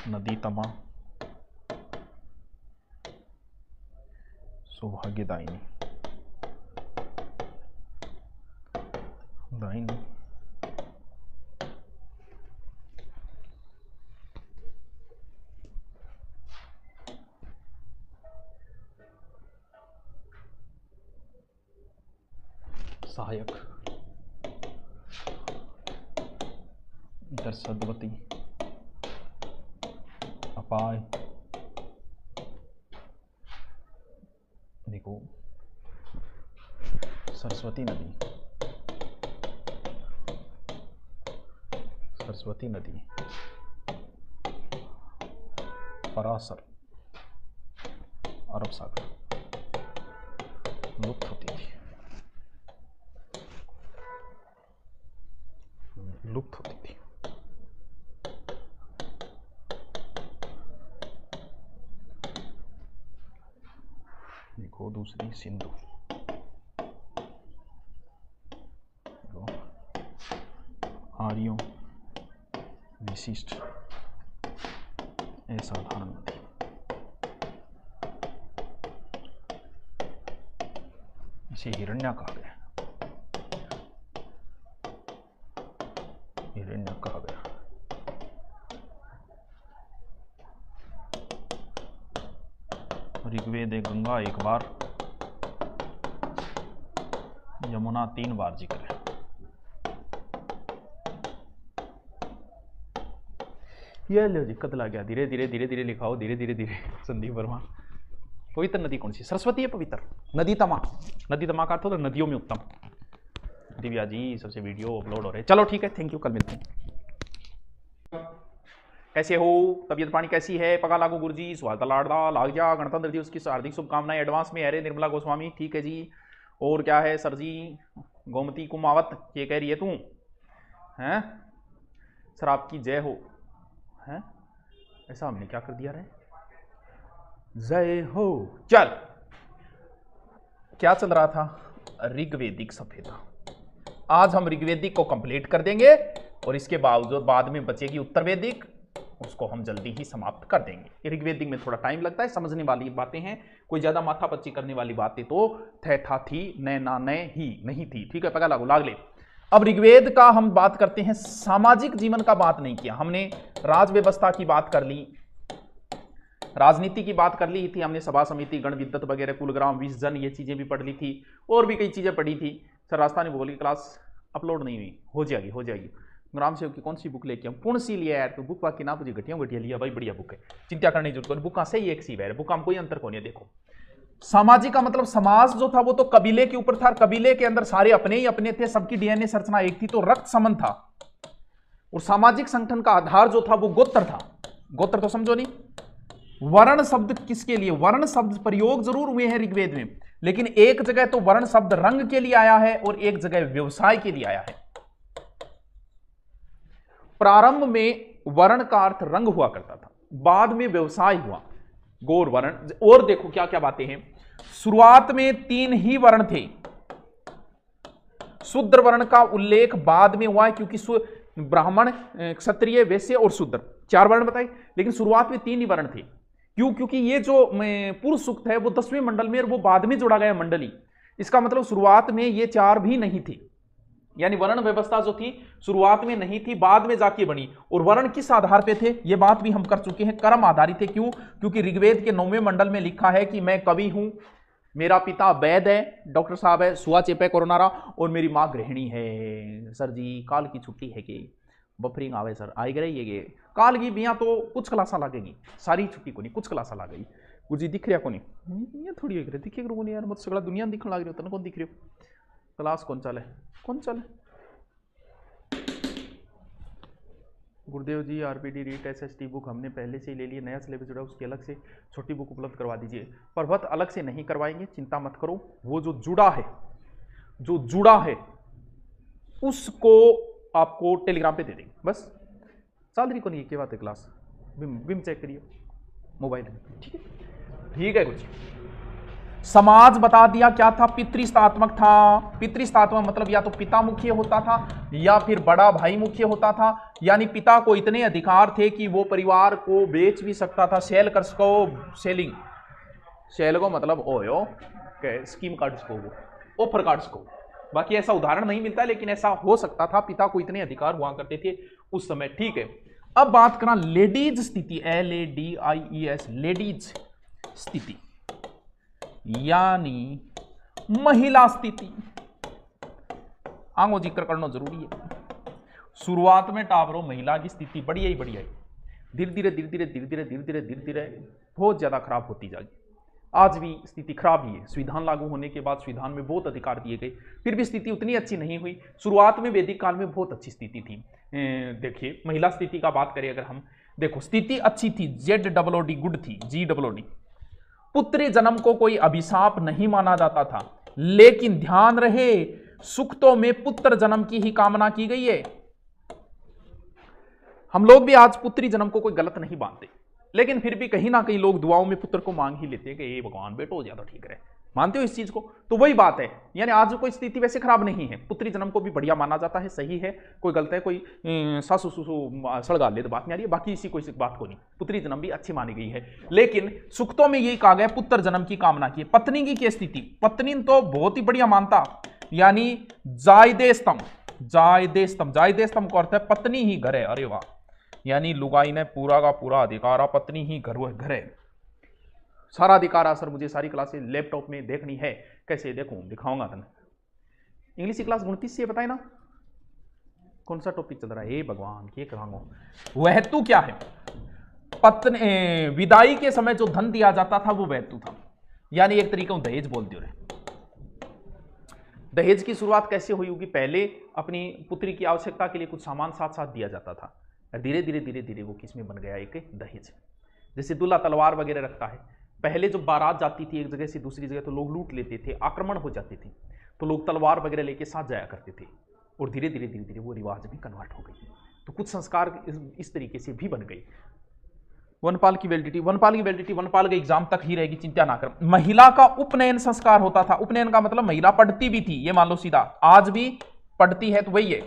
नदी तमा, सौभाग्यदायिनी, दायिनी, सहायक, इधर सदवती, अपाय, देखो सरस्वती नदी, सरस्वती नदी, पराशर, अरब सागर, लुप्त होती थी, लुप्त होती थी। देखो दूसरी सिंधु, आर्यों, विशिष्ट, असाधारण नदी, इसे हिरण्या कहा गया, हिरण्या कहा गया। ऋग्वेद गंगा एक बार, यमुना 3 बार जिक्र है। ये लो जी, कतला गया, धीरे धीरे धीरे धीरे लिखाओ, धीरे धीरे धीरे। संदीप वर्मा। पवित्र नदी कौन सी? सरस्वती है पवित्र। नदी तमा, नदी तमा का अर्थ होता है नदियों में उत्तम। दिव्या जी सबसे वीडियो अपलोड हो रहे हैं। चलो ठीक है, थैंक यू, कल मिलते हैं। कैसे हो? तबीयत पानी कैसी है? पगा लागू गुरुजी, स्वागत लाड़दा लाग जा, गणतंत्र दिवस की हार्दिक शुभकामनाएं एडवांस में। अरे निर्मला गोस्वामी, ठीक है जी। और क्या है सर जी? गोमती कुमावत, ये कह रही है तू हैं? सर आपकी जय हो। हैं? ऐसा हमने क्या कर दिया रे? जय हो। चल, क्या चल रहा था? ऋग्वेदिक सभ्यता। आज हम ऋग्वेदिक को कंप्लीट कर देंगे और इसके बावजूद बाद में बचेगी उत्तर वैदिक, उसको हम जल्दी ही समाप्त कर देंगे। ऋग्वेदिक में थोड़ा टाइम लगता है, समझने वाली बातें हैं, कोई ज्यादा माथापच्ची करने वाली बातें तो थे था थी, न ना न ही नहीं थी। ठीक है, पता लागू लाग ले। अब ऋग्वेद का हम बात करते हैं, सामाजिक जीवन का बात नहीं किया हमने। राज व्यवस्था की बात कर ली, राजनीति की बात कर ली थी हमने, सभा समिति, गण विद्वत वगैरह, कुलग्राम, 20 जन, ये चीजें भी पढ़ ली थी, और भी कई चीजें पढ़ी थी। सर राजस्थानी भूगोल की क्लास अपलोड नहीं हुई, हो जाएगी हो जाएगी। ग्राम सेवक की कौन सी बुक लेके हम? पूर्णसी लिया यार, तो बुक बाकी ना मुझे घटिया घटिया लिया भाई, बढ़िया बुक है, चिंता करने की जरूरत नहीं। बुक से ही एक सी है, बुक हम कोई अंतर को नहीं। देखो सामाजिक का मतलब समाज जो था वो तो कबीले के ऊपर था, कबीले के अंदर सारे अपने ही अपने थे, सबकी डीएनए संरचना एक थी, तो रक्त संबंध था। और सामाजिक संगठन का आधार जो था वो गोत्र था। गोत्र तो समझो नहीं। वर्ण शब्द किसके लिए? वर्ण शब्द प्रयोग जरूर हुए हैं ऋग्वेद में, लेकिन एक जगह तो वर्ण शब्द रंग के लिए आया है और एक जगह व्यवसाय के लिए आया है। प्रारंभ में वर्ण का अर्थ रंग हुआ करता था, बाद में व्यवसाय हुआ, गौर वर्ण। और देखो क्या क्या बातें हैं। शुरुआत में 3 ही वर्ण थे। शूद्र वर्ण का उल्लेख बाद में हुआ है, क्योंकि ब्राह्मण, क्षत्रिय, वैश्य और शूद्र 4 वर्ण बताए, लेकिन शुरुआत में 3 ही वर्ण थे। क्यों? क्योंकि ये जो पुरुष सूक्त है वो 10वें मंडल में और वो बाद में जोड़ा गया मंडली। इसका मतलब शुरुआत में ये 4 भी नहीं थे, यानी वर्ण व्यवस्था जो थी शुरुआत में नहीं थी, बाद में जाके बनी। और वर्ण किस आधार पे थे ये बात भी हम कर चुके हैं, कर्म आधारित थे। क्यों? क्योंकि ऋग्वेद के 9वें मंडल में लिखा है कि मैं कवि हूं, मेरा पिता वैद्य है, डॉक्टर साहब है, सुआ चेपे कोरोनारा, और मेरी माँ गृहिणी है। सर जी काल की छुट्टी है कि बफरिंग आवे सर, आई गई ये काल की बिया तो कुछ क्लासा लगेगी, सारी छुट्टी को नहीं, कुछ क्लासा लग गई। कुछ जी दिख रहा को नहीं, ये थोड़ी दिखे करो यार, मुझसे सगला दुनिया दिखने लग रही हो, कौन दिख रही हो? क्लास कौन चले, कौन चले? गुरुदेव जी आरपीडी रीट एसएसटी बुक हमने पहले से ही ले ली, नया सिलेबस जुड़ा उसकी अलग से छोटी बुक उपलब्ध करवा दीजिए। पर्वत अलग से नहीं करवाएंगे, चिंता मत करो। वो जो जुड़ा है उसको आपको टेलीग्राम पे दे देंगे बस। सालरी को नहीं, क्या बात है, क्लास बिम चेक करिए मोबाइल में, ठीक है। ठीक है, कुछ समाज बता दिया क्या था, पितृस्थात्मक था। पितृस्थात्मक मतलब या तो पिता मुख्य होता था या फिर बड़ा भाई मुख्य होता था, यानी पिता को इतने अधिकार थे कि वो परिवार को बेच भी सकता था। सेल कर सको, सेलिंग, सेल को मतलब ओयो स्कीम कार्ड को, ऑफर कार्ड्स को। बाकी ऐसा उदाहरण नहीं मिलता, लेकिन ऐसा हो सकता था, पिता को इतने अधिकार हुआ करते थे उस समय, ठीक है। अब बात करना लेडीज स्थिति, LADIES, लेडीज स्थिति यानी महिला स्थिति। आंगो जिक्र करना जरूरी है। शुरुआत में टावरो महिला की स्थिति बढ़िया ही बढ़िया है, धीरे धीरे बहुत ज्यादा खराब होती जाएगी। आज भी स्थिति खराब ही है। संविधान लागू होने के बाद संविधान में बहुत अधिकार दिए गए, फिर भी स्थिति उतनी अच्छी नहीं हुई। शुरुआत में वैदिक काल में बहुत अच्छी स्थिति थी। देखिए महिला स्थिति का बात करें अगर हम, देखो स्थिति अच्छी थी, ZOOD गुड थी, GOOD। पुत्री जन्म को कोई अभिशाप नहीं माना जाता था, लेकिन ध्यान रहे सूक्तों में पुत्र जन्म की ही कामना की गई है। हम लोग भी आज पुत्री जन्म को कोई गलत नहीं मानते, लेकिन फिर भी कहीं ना कहीं लोग दुआओं में पुत्र को मांग ही लेते हैं कि ये भगवान बेटो ज्यादा ठीक रहे। मानते हो इस चीज को? तो वही बात है, यानी आज कोई स्थिति वैसे खराब नहीं है, पुत्री जन्म को भी बढ़िया माना जाता है, सही है, कोई गलत है, कोई सासू सुसु सड़गा ले तो बात नहीं आ रही है, बाकी इसी कोई बात को नहीं, पुत्री जन्म भी अच्छी मानी गई है। लेकिन सूक्तों में यही कहा गया पुत्र जन्म की कामना की। पत्नी की क्या स्थिति? पत्नी तो बहुत ही बढ़िया मानता, यानी जायदेस्तम को अर्थ है पत्नी ही घर है। अरे वाह, यानी लुगाई ने पूरा का पूरा अधिकार, पत्नी ही घर है, सारा अधिकार। सर मुझे सारी क्लासेस लैपटॉप में देखनी है, कैसे देखूं? दिखाऊंगा तन। इंग्लिश की क्लास 29 से बताए ना कौन सा टॉपिक चल रहा है? हे भगवान, ये करांगो। वहतु क्या है? पत्नी विदाई के समय जो धन दिया जाता था वो वहतु था, यानी एक तरीके दहेज बोल दियो रे। दहेज की शुरुआत कैसे हुई होगी? पहले अपनी पुत्री की आवश्यकता के लिए कुछ सामान साथ साथ दिया जाता था, धीरे धीरे वो किसमें बन गया? एक दहेज। जैसे दूल्हा तलवार वगैरह रखता है, पहले जब बारात जाती थी एक जगह से दूसरी जगह तो लोग लूट लेते थे, आक्रमण हो जाते थे, तो लोग तलवार वगैरह लेके साथ जाया करते थे, और धीरे धीरे वो रिवाज में कन्वर्ट हो गई। तो कुछ संस्कार इस तरीके से भी बन गए। वनपाल की वैलिडिटी, वनपाल के एग्जाम तक ही रहेगी, चिंता ना कर। महिला का उपनयन संस्कार होता था। उपनयन का मतलब महिला पढ़ती भी थी, ये मान लो सीधा, आज भी पढ़ती है तो वही है,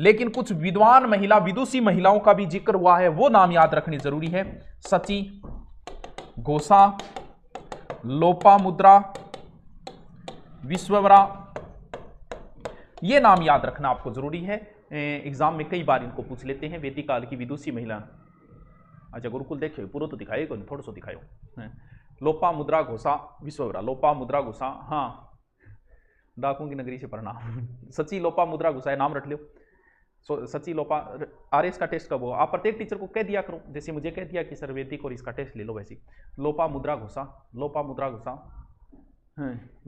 लेकिन कुछ विद्वान महिला, विदुषी महिलाओं का भी जिक्र हुआ है, वो नाम याद रखनी जरूरी है। सची, घोषा, लोपामुद्रा, विश्ववरा, ये नाम याद रखना आपको जरूरी है। एग्जाम में कई बार इनको पूछ लेते हैं। वैदिक काल की विदुषी महिला। अच्छा गुरुकुल देखियो, पूरा तो दिखाए को नहीं, थोड़ा सा दिखायो। लोपामुद्रा, घोषा, विश्ववरा। लोपामुद्रा, घोषा, हाँ, डाकुओं की नगरी से पढ़ना। सची, लोपामुद्रा, घोषा, नाम रट लो। सची, लोपा, RS का टेस्ट कब हो? आप प्रत्येक टीचर को कह दिया करो, जैसे मुझे कह दिया कि सर वैदिक और इसका टेस्ट ले लो, वैसे लोपामुद्रा, घोषा, लोपामुद्रा, घोषा,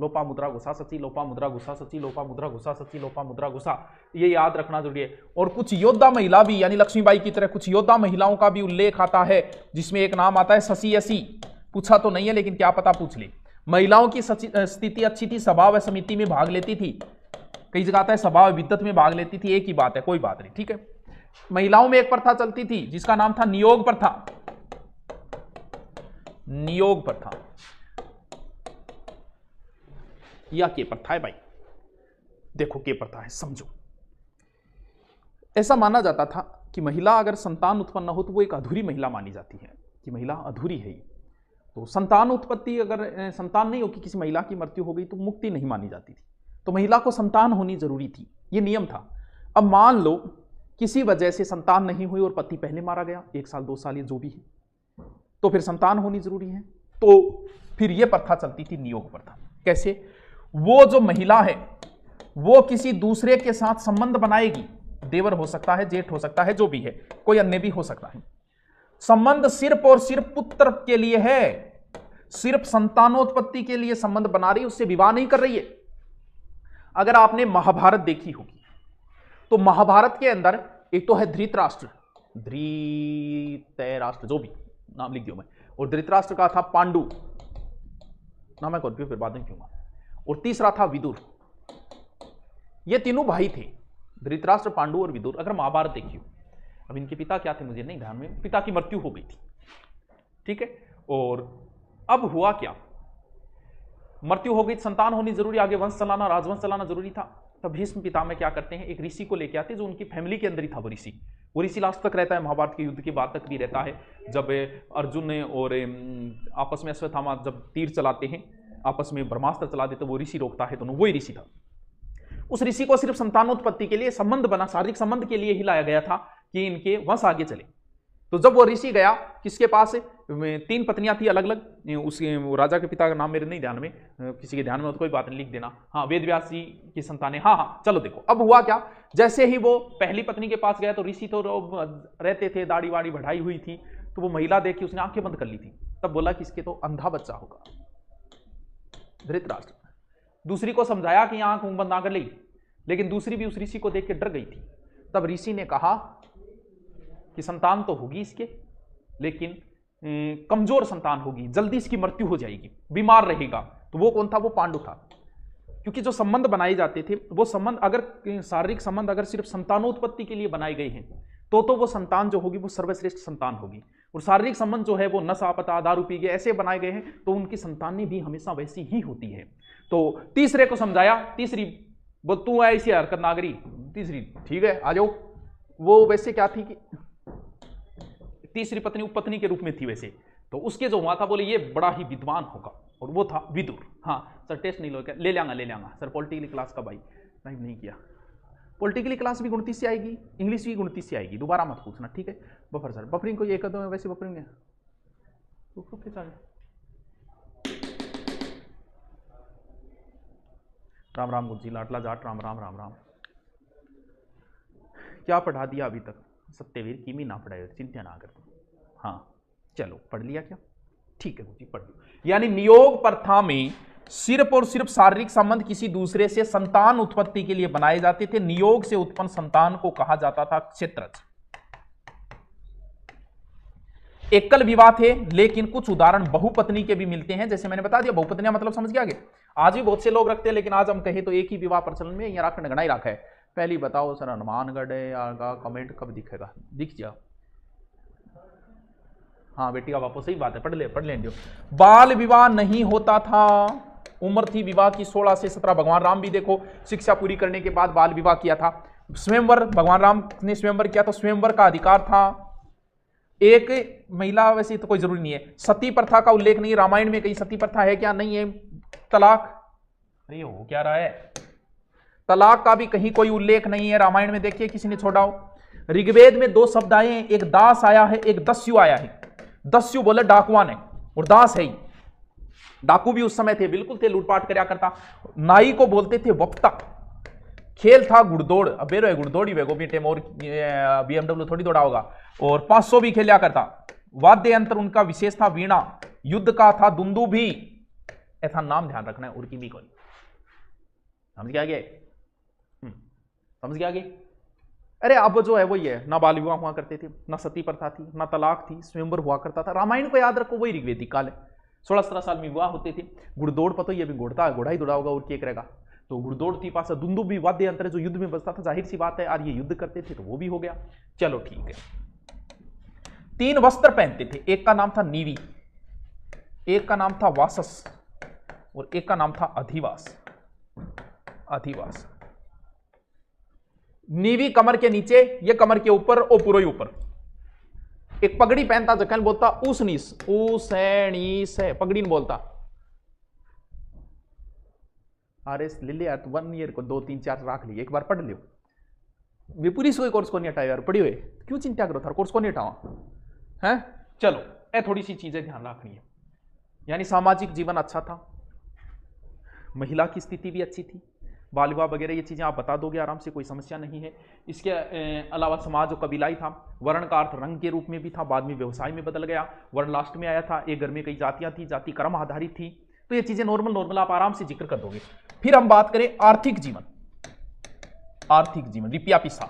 लोपामुद्रा, घोषा, सची, लोपामुद्रा, घोषा, सची, लोपामुद्रा, घोषा, सची, लोपामुद्रा, घोषा, ये याद रखना जरूरी है। और कुछ योद्धा महिला भी, यानी लक्ष्मीबाई की तरह कुछ योद्धा महिलाओं का भी उल्लेख आता है, जिसमें एक नाम आता है शशियसी। पूछा तो नहीं है, लेकिन क्या पता पूछ ले। महिलाओं की स्थिति अच्छी थी, सभा व समिति में भाग लेती थी, कई जगह आता है सभा विद्वत में भाग लेती थी, एक ही बात है, कोई बात नहीं, ठीक है। महिलाओं में एक प्रथा चलती थी जिसका नाम था नियोग प्रथा। नियोग प्रथा या के प्रथा है भाई, देखो के प्रथा है, समझो। ऐसा माना जाता था कि महिला अगर संतान उत्पन्न हो तो वो एक अधूरी महिला मानी जाती है, कि महिला अधूरी है। तो संतान उत्पत्ति, अगर संतान नहीं होगी, किसी महिला की मृत्यु हो गई तो मुक्ति नहीं मानी जाती थी, तो महिला को संतान होनी जरूरी थी, ये नियम था। अब मान लो किसी वजह से संतान नहीं हुई और पति पहले मारा गया, 1 साल 2 साल ये जो भी है, तो फिर संतान होनी जरूरी है। तो फिर यह प्रथा चलती थी नियोग प्रथा। कैसे? वो जो महिला है वो किसी दूसरे के साथ संबंध बनाएगी, देवर हो सकता है, जेठ हो सकता है, जो भी है, कोई अन्य भी हो सकता है। संबंध सिर्फ और सिर्फ पुत्र के लिए है, सिर्फ संतानोत्पत्ति के लिए संबंध बना रही, उससे विवाह नहीं कर रही है। अगर आपने महाभारत देखी होगी तो महाभारत के अंदर एक तो है धृतराष्ट्र, धृतराष्ट्र, जो भी नाम लिख दियो मैं, और धृतराष्ट्र का था पांडु, नाम मैं कौन फिर बाद में क्योंगा, और तीसरा था विदुर। ये तीनों भाई थे, धृतराष्ट्र, पांडु और विदुर। अगर महाभारत देखियो, अब इनके पिता क्या थे मुझे नहीं ध्यान में, पिता की मृत्यु हो गई थी, ठीक है। और अब हुआ क्या, मृत्यु हो गई, संतान होनी जरूरी, आगे वंश चलाना, राजवंश चलाना जरूरी था। तब भीष्म पितामह क्या करते हैं, एक ऋषि को लेके आते, जो उनकी फैमिली के अंदर ही था वो ऋषि लास्ट तक रहता है, महाभारत के युद्ध के बाद तक भी रहता है। जब अर्जुन और आपस में अश्वत्थामा जब तीर चलाते हैं, आपस में ब्रह्मास्त्र चला देते, वो ऋषि रोकता है, दोनों वही ऋषि था। उस ऋषि को सिर्फ संतानोत्पत्ति के लिए, संबंध बना, शारीरिक संबंध के लिए ही लाया गया था कि इनके वंश आगे चले। तो जब वो ऋषि गया, किसके पास 3 पत्नियां थी अलग अलग, उसके राजा के पिता का नाम मेरे नहीं ध्यान में, किसी के ध्यान में हो तो कोई बात नहीं, लिख देना। हाँ, वेदव्यास जी की संतानें। हाँ, चलो देखो अब हुआ क्या, जैसे ही वो पहली पत्नी के पास गया तो ऋषि तो रहते थे, दाढ़ी वाड़ी बढ़ाई हुई थी, तो वो महिला देख के उसने आंखें बंद कर ली थी। तब बोला कि इसके तो अंधा बच्चा होगा। धृतराष्ट्र दूसरी को समझाया कि आंख बंद ना कर ली, लेकिन दूसरी भी उस ऋषि को देख के डर गई थी। तब ऋषि ने कहा कि संतान तो होगी इसके, लेकिन कमजोर संतान होगी, जल्दी इसकी मृत्यु हो जाएगी, बीमार रहेगा। तो वो कौन था, वो पांडु था। क्योंकि जो संबंध बनाए जाते थे, वो संबंध अगर शारीरिक संबंध अगर सिर्फ संतानोत्पत्ति के लिए बनाए गए हैं, तो वो संतान जो होगी वो सर्वश्रेष्ठ संतान होगी। और शारीरिक संबंध जो है वो नशा पता, दारू पी गए, ऐसे बनाए गए हैं, तो उनकी संतानें भी हमेशा वैसी ही होती है। तो तीसरे को समझाया, तीसरी वो तू ऐसी हरकत ना करी, तीसरी ठीक है आ जाओ। वो वैसे क्या थी कि तीसरी पत्नी उपपत्नी के रूप में थी वैसे, तो उसके जो हुआ था, बोले ये बड़ा ही विद्वान होगा, और वो था विदुर। हाँ सर, टेस्ट नहीं ले लेंगा सर, पॉलिटिकल क्लास का भाई नहीं किया। पॉलिटिकल क्लास भी 29 से आएगी, इंग्लिश भी 29 से आएगी, दोबारा मत पूछना, ठीक है। बफर सर, बफरिंग को ये कर दो, वैसे बफरिंग है। राम राम गुरुजी, लाडला जाट, राम राम राम राम। क्या पढ़ा दिया अभी तक, सत्यवीर की भी ना पढ़ाए, चिंता ना कर। हाँ चलो, पढ़ लिया क्या, ठीक है गुरुजी, पढ़ लो। यानी नियोग प्रथा में सिर्फ और सिर्फ शारीरिक संबंध किसी दूसरे से संतान उत्पत्ति के लिए बनाए जाते थे। नियोग से उत्पन्न संतान को कहा जाता था क्षेत्रज। एकल विवाह थे, लेकिन कुछ उदाहरण बहुपत्नी के भी मिलते हैं। जैसे मैंने बता दिया, बहुपत्नियां मतलब समझ गया। आज भी बहुत से लोग रखते हैं, लेकिन आज हम कहें तो एक ही विवाह प्रचलन में यहाँ रखने घना ही रखा है। पहली बताओ सर, हनुमानगढ़ है या कमेंट कब दिखेगा, दिख जा। हाँ बेटी का वापस, सही बात है, पढ़ ले। बाल विवाह नहीं होता था, उम्र थी विवाह की 16 से 17। भगवान राम भी देखो, शिक्षा पूरी करने के बाद बाल विवाह किया था। स्वयंवर, भगवान राम ने स्वयंवर किया, तो स्वयंवर का अधिकार था। एक महिला, वैसे तो कोई जरूरी नहीं है। सती प्रथा का उल्लेख नहीं, रामायण में कहीं सती प्रथा है क्या, नहीं है। तलाक, अरे हो क्या रहा है, तलाक का भी कहीं कोई उल्लेख नहीं है रामायण में, देखिए किसी ने छोड़ा हो। ऋग्वेद में 2 शब्द आए हैं, एक दास आया है, एक दस्यु आया है। दस्यु बोले डाकुआ ने, और दास है ही। डाकू भी उस समय थे, बिल्कुल थे, लूटपाट करया करता। नाई को बोलते थे वक्ता। खेल था घुड़दौड़, अब बेरो है घुड़दौड़ ही वेगो बीटे और BMW थोड़ी दौड़ा होगा। और 500 भी खेलिया करता। वाद्य यंत्र उनका विशेष था वीणा। युद्ध का था दुंदुभी, ऐसा नाम ध्यान रखना है, और की भी कोई समझ गया आगे, समझ गया आगे। अरे अब जो है वही है, ना बाल विवाह हुआ करते थे, ना सती प्रथा थी, ना तलाक थी, स्वयंवर हुआ करता था। रामायण को याद रखो, वही ऋग्वेदिक काल है। 16-17 साल में विवाह होते थे। घुड़दौड़ पता ही, अभी घोड़ा ही दौड़ा होगा, और क्या करेगा। तो घुड़दौड़ थी, पास दुंदुभी वाद्य यंत्र जो युद्ध में बजता था, जाहिर सी बात है यार, ये युद्ध करते थे तो वो भी हो गया। चलो ठीक है। 3 वस्त्र पहनते थे, एक का नाम था नीवी, एक का नाम था वासस, और एक का नाम था अधिवास। अधिवास, नीवी कमर के नीचे, ये कमर के ऊपर, और पूरा ही ऊपर। एक पगड़ी पहनता, जखन बोलता उसनीस, उसैनीस है, पगड़ी नहीं बोलता। अरे ले ले यार, 1 ईयर को 2, 3, 4 रख ली, एक बार पढ़ लियो। वे पूरी सोई कोर्स को नहीं हटाया यार, पढ़ी हुए क्यों चिंता करो, थार कोर्स को नहीं हटावा है। चलो ए थोड़ी सी चीजें ध्यान रखनी है। यानी सामाजिक जीवन अच्छा था, महिला की स्थिति भी अच्छी थी, बाल विवाह वगैरह ये चीजें आप बता दोगे आराम से, कोई समस्या नहीं है। इसके अलावा समाज जो कबीलाई था, वर्ण का अर्थ रंग के रूप में भी था, बाद में व्यवसाय में बदल गया, वर्ण लास्ट में आया था। एक घर में कई जातियां थी, जाति कर्म आधारित थी। तो ये चीजें नॉर्मल आप आराम से जिक्र कर दोगे। फिर हम बात करें आर्थिक जीवन, रुपया पैसा।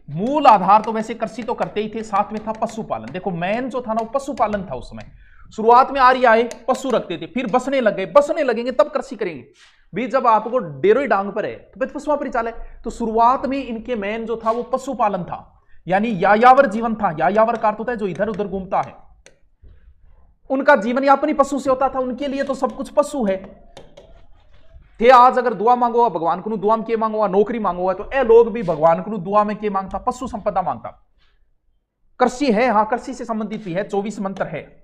मूल आधार तो वैसे कृषि तो करते ही थे, साथ में था पशुपालन। देखो मेन जो था ना वो पशुपालन था उस समय। शुरुआत में आर्य आए, पशु रखते थे, फिर बसने लग गए, बसने लगेंगे तब कृषि करेंगे। भी जब आपको डेरो ही डांग पर है तो फिर पशुओं पर चाले। तो शुरुआत में इनके मेन जो था वो पशुपालन था, यानी यायावर जीवन था। यायावर का अर्थ होता है जो इधर उधर घूमता है। उनका जीवन यापन ही पशु से होता था, उनके लिए तो सब कुछ पशु है। थे आज अगर दुआ मांगो भगवान को दुआ में के मांगो, नौकरी मांगो, तो ए लोग भी भगवान को दुआ में के मांगता, पशु संपदा मांगता। कृषि है, हाँ कृषि से संबंधित भी है, 24 मंत्र है।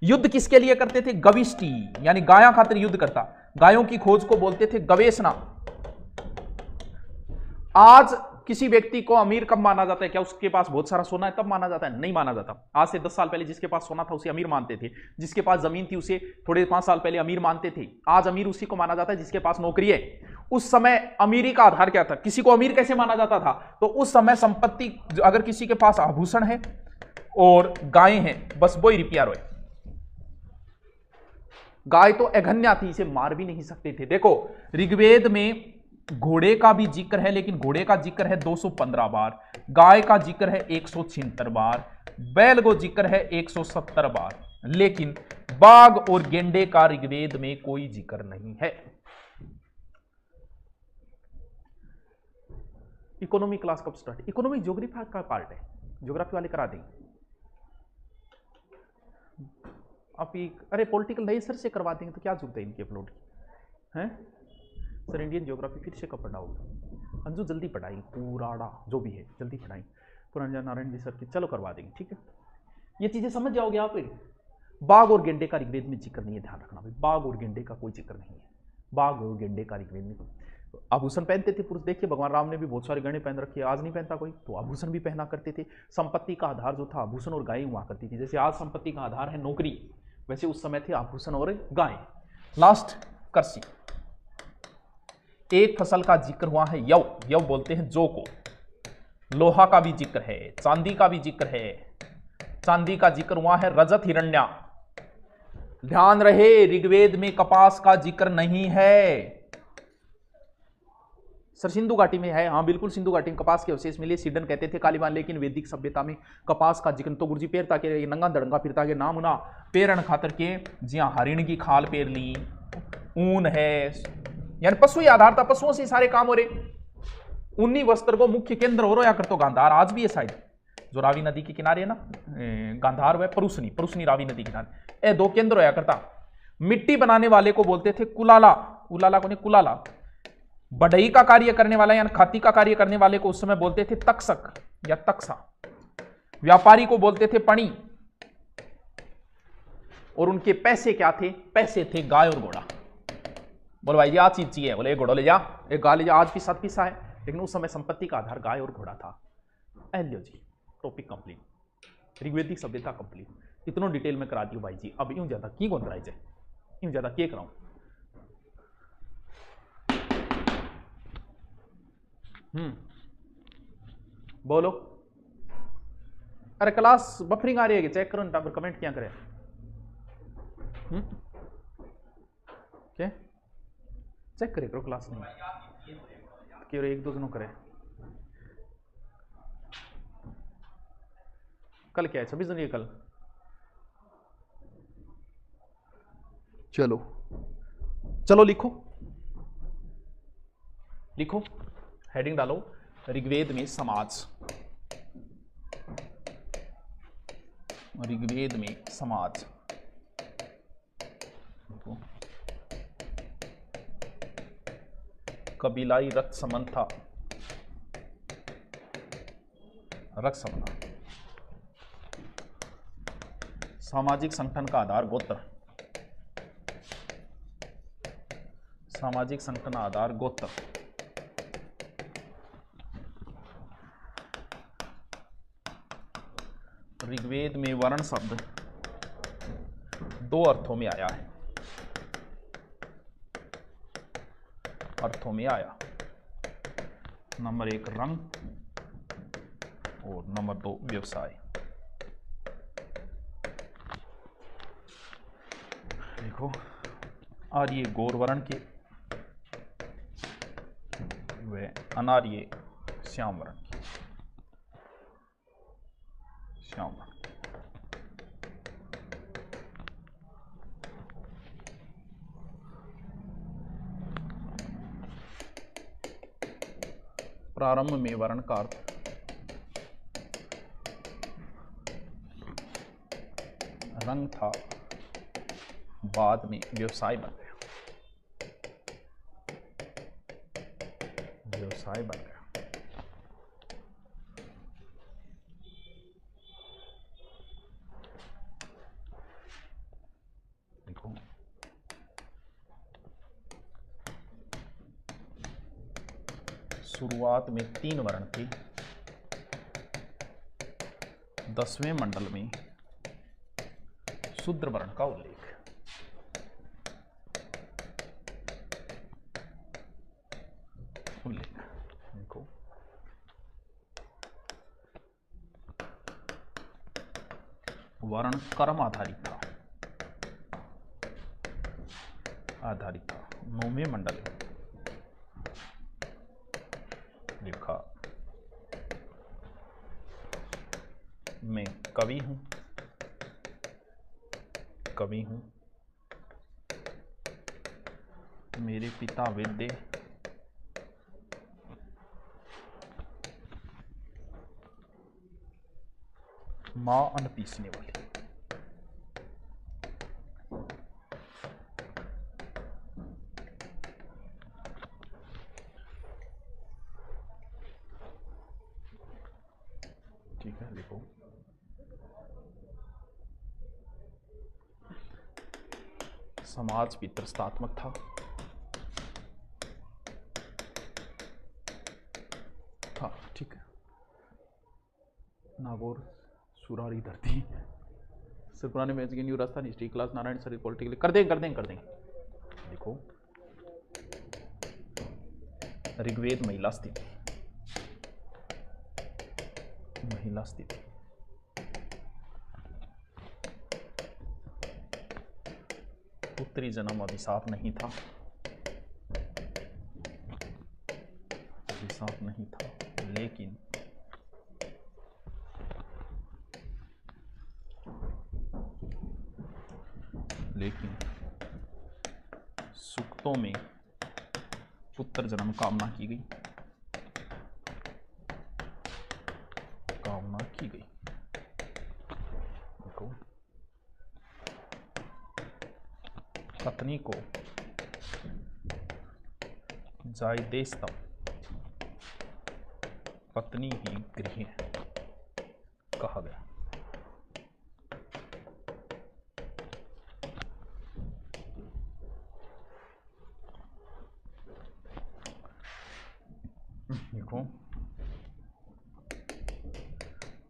युद्ध किसके लिए करते थे? गविष्टि, यानी गायों खातिर युद्ध करता। गायों की खोज को बोलते थे गवेषणा। आज किसी व्यक्ति को अमीर कब माना जाता है? क्या उसके पास बहुत सारा सोना है तब माना जाता है? नहीं माना जाता। आज से 10 साल पहले जिसके पास सोना था उसे अमीर मानते थे, जिसके पास जमीन थी उसे थोड़े 5 साल पहले अमीर मानते थे। आज अमीर उसी को माना जाता है जिसके पास नौकरी है। उस समय अमीरी का आधार क्या था? किसी को अमीर कैसे माना जाता था? तो उस समय संपत्ति, अगर किसी के पास आभूषण है और गायें हैं, बस वो ही रुपया रोए। गाय तो अघन्या थी, इसे मार भी नहीं सकते थे। देखो ऋग्वेद में घोड़े का भी जिक्र है, लेकिन घोड़े का जिक्र है 215 बार, गाय का जिक्र है 176 बार, बैल को जिक्र है 170 बार, लेकिन बाघ और गेंडे का ऋग्वेद में कोई जिक्र नहीं है। इकोनॉमी क्लास कब स्टार्ट? इकोनॉमी ज्योग्राफी का पार्ट है, ज्योग्राफी वाले करा देंगे। आप अरे पॉलिटिकल नहीं सर से करवा देंगे तो क्या जरूरत है इनकी अपलोड की हैं? सर इंडियन ज्योग्राफी फिर से कब पढ़ा होगा? अंजू जल्दी पढ़ाई, पूराड़ा जो भी है जल्दी पढ़ाई, पुरंजन नारायण जी सर की, चलो करवा देंगे, ठीक है। ये चीजें समझ जाओगे आप। बाघ और गेंडे का ऋग्वेद में जिक्र नहीं है, ध्यान रखना भाई, बाघ और गेंडे का कोई जिक्र नहीं है। बाघ और गेंडे का ऋग्वेद में। आभूषण पहनते थे पुरुष, देखिए भगवान राम ने भी बहुत सारे गहने पहन रखे, आज नहीं पहनता कोई, तो आभूषण भी पहना करते थे। संपत्ति का आधार जो था आभूषण और गाय हुआ करती थी। जैसे आज संपत्ति का आधार है नौकरी, वैसे उस समय थे आभूषण और गाय। लास्ट कृषि। एक फसल का जिक्र हुआ है यव, यव बोलते हैं जौ को। लोहा का भी जिक्र है, चांदी का भी जिक्र है। चांदी का जिक्र हुआ है रजत हिरण्या। ध्यान रहे ऋग्वेद में कपास का जिक्र नहीं है। सर सिंधु घाटी में है, हाँ बिल्कुल सिंधु घाटी में कपास के अवशेष मिले, सीडन कहते थे कालीबान, लेकिन वैदिक सभ्यता में कपास का जिक्र तो गुरुजी पेरता के नंगा दड़ंगा फिरता के नाम ना पेरण खातर के, जी हाँ हरिण की खाल पेर ली, ऊन है, यानी पशु ही आधार था, पशुओं से सारे काम हो रहे। ऊनी वस्त्र को मुख्य केंद्र हो रहा कर तो गांधार आज भी है शायद, जो रावी नदी के किनारे है ना, गांधार व परुसनी, परुसनी रावी नदी के किनारे, ए दो केंद्र होया करता। मिट्टी बनाने वाले को बोलते थे कुलाला, उलाला को नहीं कुलाला। बढ़ई का कार्य करने वाला यानी खाती का कार्य करने वाले को उस समय बोलते थे तक्षक या तक्षा। व्यापारी को बोलते थे पणी। और उनके पैसे क्या थे? पैसे थे गाय और घोड़ा। बोलो भाई जी आज चीज चाहिए, बोले एक घोड़ा ले जा, एक गाय ले जा, आज भी 7 पैसा है, लेकिन उस समय संपत्ति का आधार गाय और घोड़ा था। एलियो जी टॉपिक कंप्लीट, ऋग्वेदिक सभ्यता कंप्लीट। इतना डिटेल में करा दियो भाई जी, अब यूं ज्यादा की गोंदराई जाए, यूं ज्यादा के कराऊं। बोलो। अरे क्लास बफरिंग आ रही है, चेक करो ना, कमेंट क्या करें। क्या चेक करे करो क्लास में कि एक दो दिनों करे। कल क्या है? 26 जनवरी कल। चलो चलो लिखो, लिखो हेडिंग डालो ऋग्वेद में समाज, ऋग्वेद में समाज। कबीलाई रक्त संबंध था, रक्त संबंध। सामाजिक संगठन का आधार गोत्र, सामाजिक संगठन आधार गोत्र। ऋग्वेद में वर्ण शब्द 2 अर्थों में आया है, अर्थों में आया। नंबर 1 रंग और नंबर 2 व्यवसाय। देखो आर्य गौर वर्ण के व अनार्य श्याम वर्ण की, श्याम वर्ण। प्रारंभ में वर्ण का अर्थ रंग था, बाद में व्यवसाय बन गया, व्यवसाय बन गया। देखो शुरुआत में 3 वर्ण थे, 10वें मंडल में शूद्र वर्ण का उल्लेख। देखो वर्ण कर्म आधारित था, 9वें मंडल लिखा मैं कवि हूं, मेरे पिता वैद्य, मां अन्न पीसने वाली। ठीक है, लिखो समाज पितृस्थात्मक था, ठीक है। नागौर सुरारी धरती, सर पुराने मैच की new Rajasthan history class, Narayan sir political कर देंगे। देखो ऋग्वेद महिला स्थिति, पुत्री जन्म अभिशाप नहीं था, लेकिन सूक्तों में पुत्र जन्म कामना की गई, देखो पत्नी को जायदेस्तम, पत्नी ही गृह कहा गया। देखो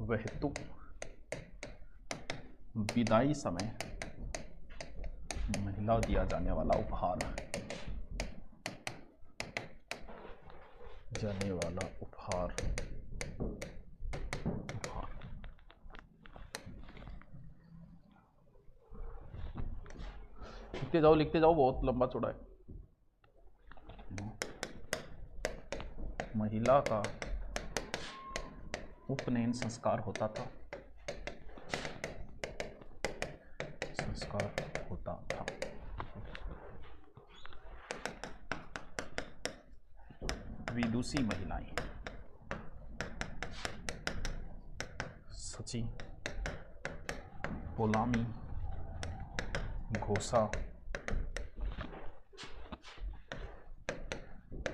वह तो विदाई समय महिला दिया जाने वाला उपहार, लिखते जाओ बहुत लंबा चौड़ा है। महिला का उपनयन संस्कार होता था, विदुषी महिलाएं, सची, पोलामी, घोषा,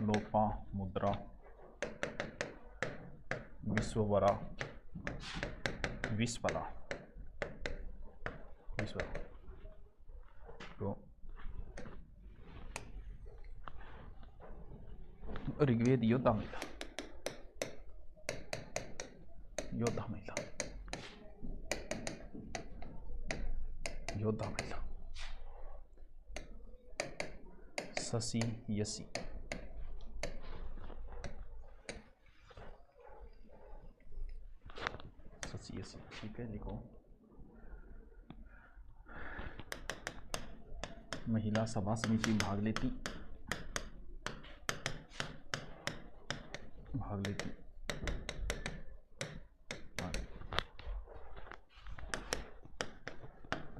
लोपा मुद्रा, विश्ववरा, विश्वला, तो ऋग्वेद योद्धा महिला, शशि यसी, ठीक है। लिखो महिला सभा समिति भाग लेती,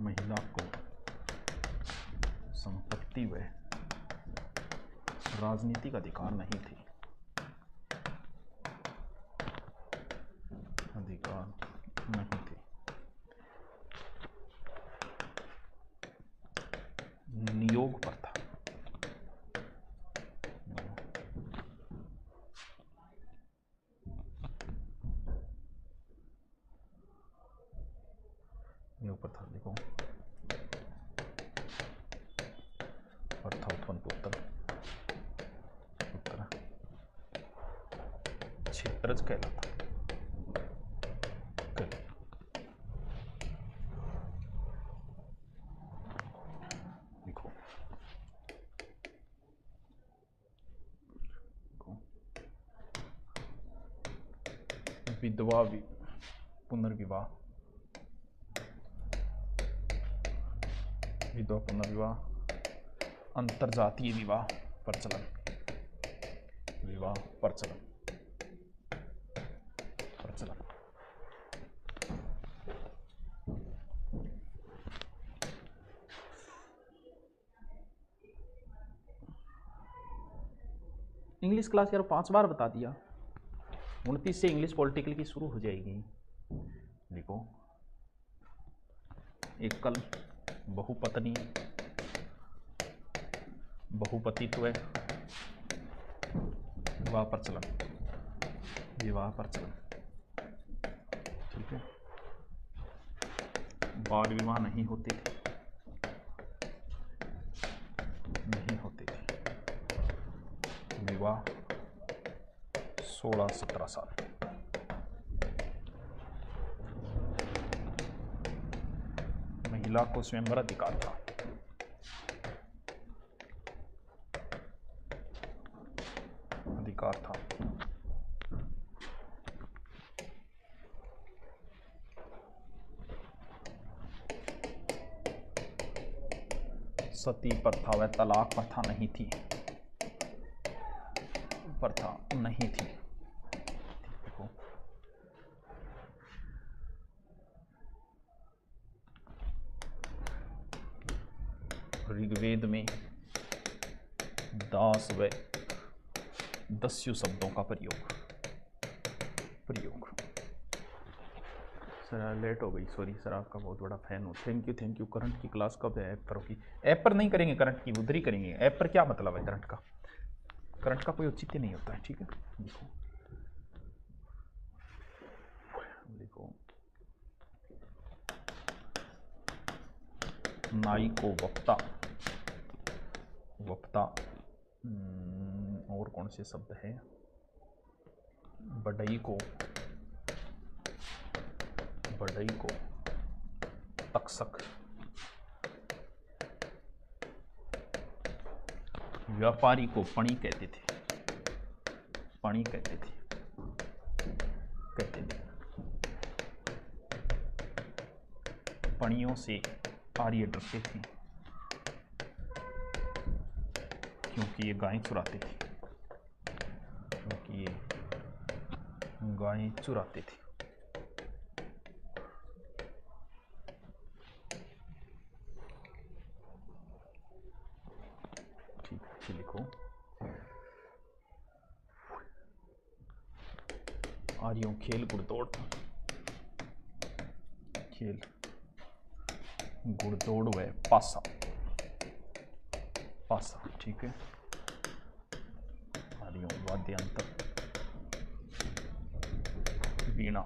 महिला को संपत्ति व राजनीतिक अधिकार नहीं थे, अधिकार नहीं थे। नियोग प्रथा, नियोग प्रथा देखो, प्रथा उत्पन्न पुत्र क्षेत्रज कहलाता। देखो विधवा पुनर्विवाह, विधवा पुनर्विवाह, अंतरजातीय विवाह प्रचलन, विवाह प्रचलन, प्रचलन। इंग्लिश क्लास यार 5 बार बता दिया। 29 से इंग्लिश पॉलिटिकल की शुरू हो जाएगी। देखो एकल, बहुपत्नी, बहुपतित्व, विवाह प्रचलन, विवाह प्रचलन। ठीक है, बाल विवाह नहीं होते थे, नहीं होते थे। विवाह 16-17 साल। महिला को स्वयंवर अधिकार था। अधिकार था। सती प्रथा व तलाक प्रथा नहीं थी, प्रथा नहीं थी। देखो ऋग्वेद में दास व दस्यु शब्दों का प्रयोग। सर लेट हो गई, सॉरी सर, आपका बहुत बड़ा फैन हूँ। Thank you. करंट की क्लास कब है? ऐप पर होगी। ऐप पर नहीं करेंगे करंट की, उधर ही करेंगे। ऐप पर क्या मतलब है करंट का? करंट का कोई औचित्य नहीं होता है। ठीक है, देखो नाई को वक्ता, और कौन से शब्द है? बढ़ई को तक्षक, व्यापारी को पणी कहते थे, कहते थे। पणियों से आर्य डरते थे क्योंकि ये गायें चुराते थे, ठीक है, लिखो आर्यों खेल गुड़दौड़ व पासा। ठीक है, आर्यों वाद्यांतर, वीणा।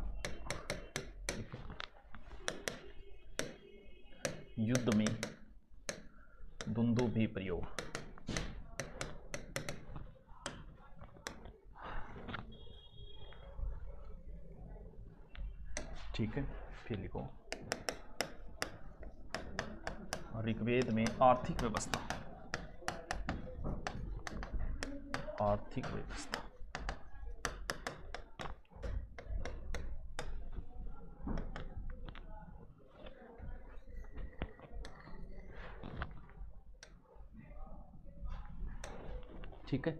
युद्ध में दुंदुभी प्रयोग। ठीक है, फिर लिखो ऋग्वेद में आर्थिक व्यवस्था। ठीक है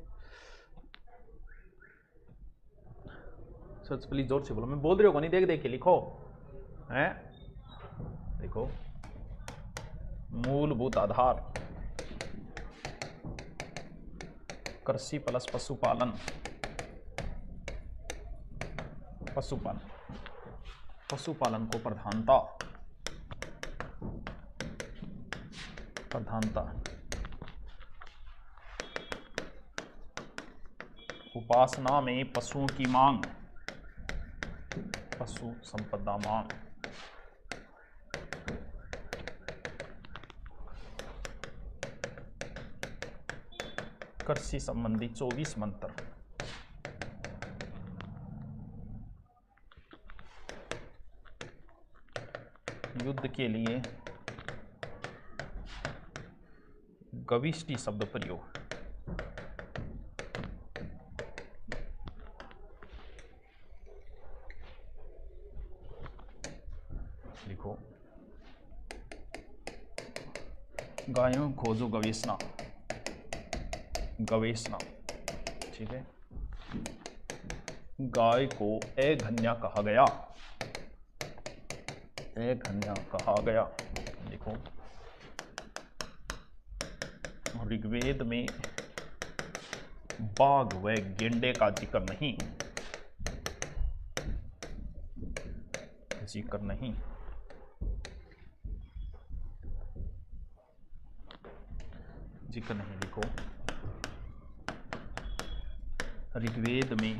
सर, प्लीज जोर से बोलो, मैं बोल रही होगा नहीं, देख के लिखो हैं। देखो मूलभूत आधार, कृषि प्लस पशुपालन, पशुपालन को प्रधानता, उपासना में पशुओं की मांग, पशु संपदा मांग, कृषि संबंधी 24 मंत्र, युद्ध के लिए गविष्टि शब्द प्रयोग, लिखो गायों खोजो गवेषणा, ठीक है। गाय को अघन्या कहा गया, लिखो ऋग्वेद में बाघ व गेंडे का जिक्र नहीं, लिखो ऋग्वेद में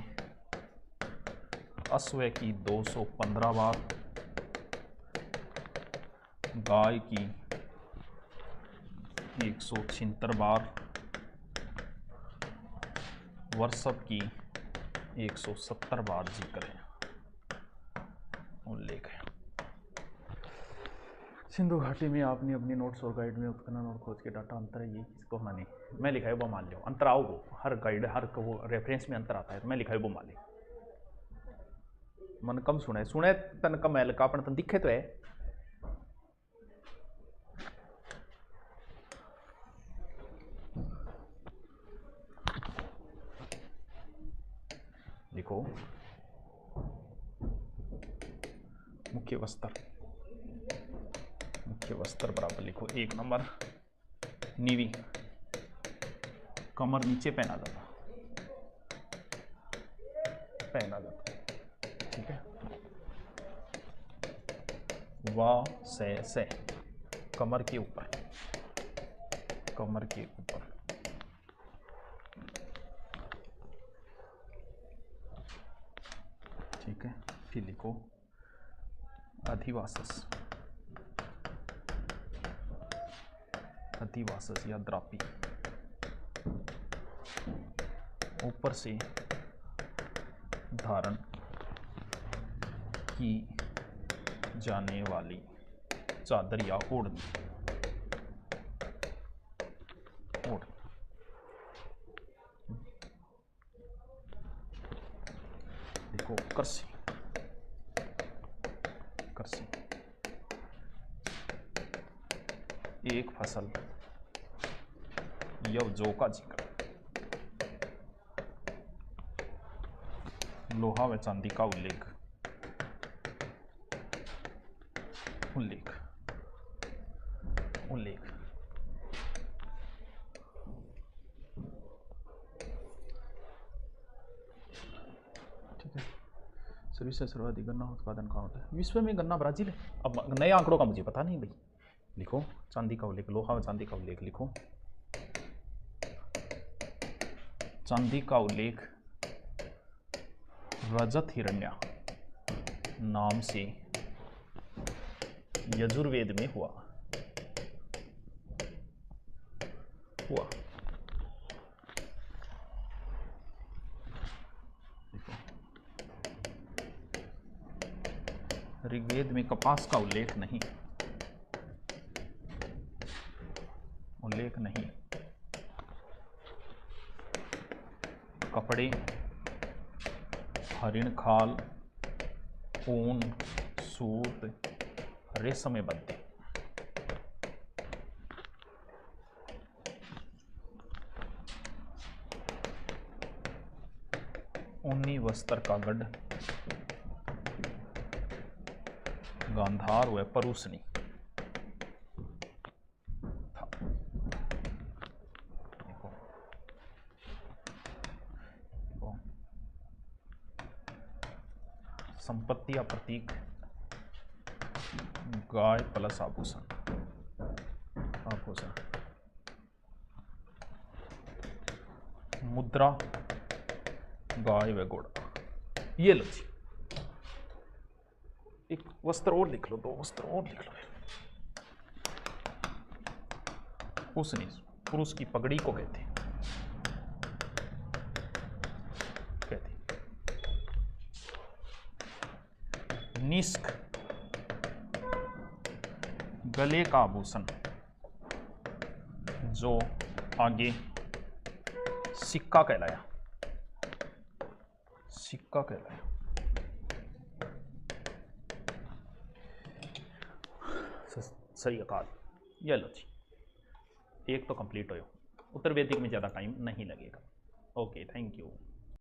अश्व की 215 बार, गाय की 176 बार, वर्षभ की 170 बार जिक्र है, उल्लेख है। सिंधु घाटी में आपने अपनी नोट्स और गाइड में उत्खनन और खोज के डाटा अंतर है, ये किसको होना नहीं, मैं लिखा है वो मान लो, अंतर आओ वो हर गाइड हर वो रेफरेंस में अंतर आता है, तो मैं लिखा है वो मान ली। मन कम सुने तन कम है अपन तन दिखे तो है। लिखो मुख्य वस्त्र बराबर लिखो 1 नंबर नीवी, कमर नीचे पहना जाता, ठीक है। वा से कमर के ऊपर, ठीक है। फिर लिखो अधिवासस या द्रापी, ऊपर से धारण की जाने वाली चादर या ओढ़नी, देखो कृषि एक फसल यव जो का जिक्र, लोहा व चांदी का उल्लेख, ठीक है। सर्विस से सर्वाधिक गन्ना उत्पादन कहाँ होता है? विश्व में गन्ना ब्राजील है। अब नए आंकड़ों का मुझे पता नहीं भाई। लिखो चांदी का उल्लेख, लोहा व चांदी का उल्लेख, लिखो चांदी का उल्लेख रजत हिरण्या नाम से यजुर्वेद में हुआ। ऋग्वेद में कपास का उल्लेख नहीं, कपड़े, हरिण खाल, ऊन, सूत, रेशम बद्दे, ऊनी वस्त्र का गढ़, गांधार व परूसनी, संपत्ति या प्रतीक गाय प्लस आभूषण, आभूषण, मुद्रा गाय व घोड़ा। ये लो जी, एक वस्त्र और लिख लो, 2 वस्त्र और लिख लो। उसने पुरुष की पगड़ी को कहते हैं, निष्क गले का आभूषण जो आगे सिक्का कहलाया, सिक्का कहलाया। सही अकाल। ये लो जी, एक तो कंप्लीट हो, उत्तर वैदिक में ज़्यादा टाइम नहीं लगेगा। Okay, thank you.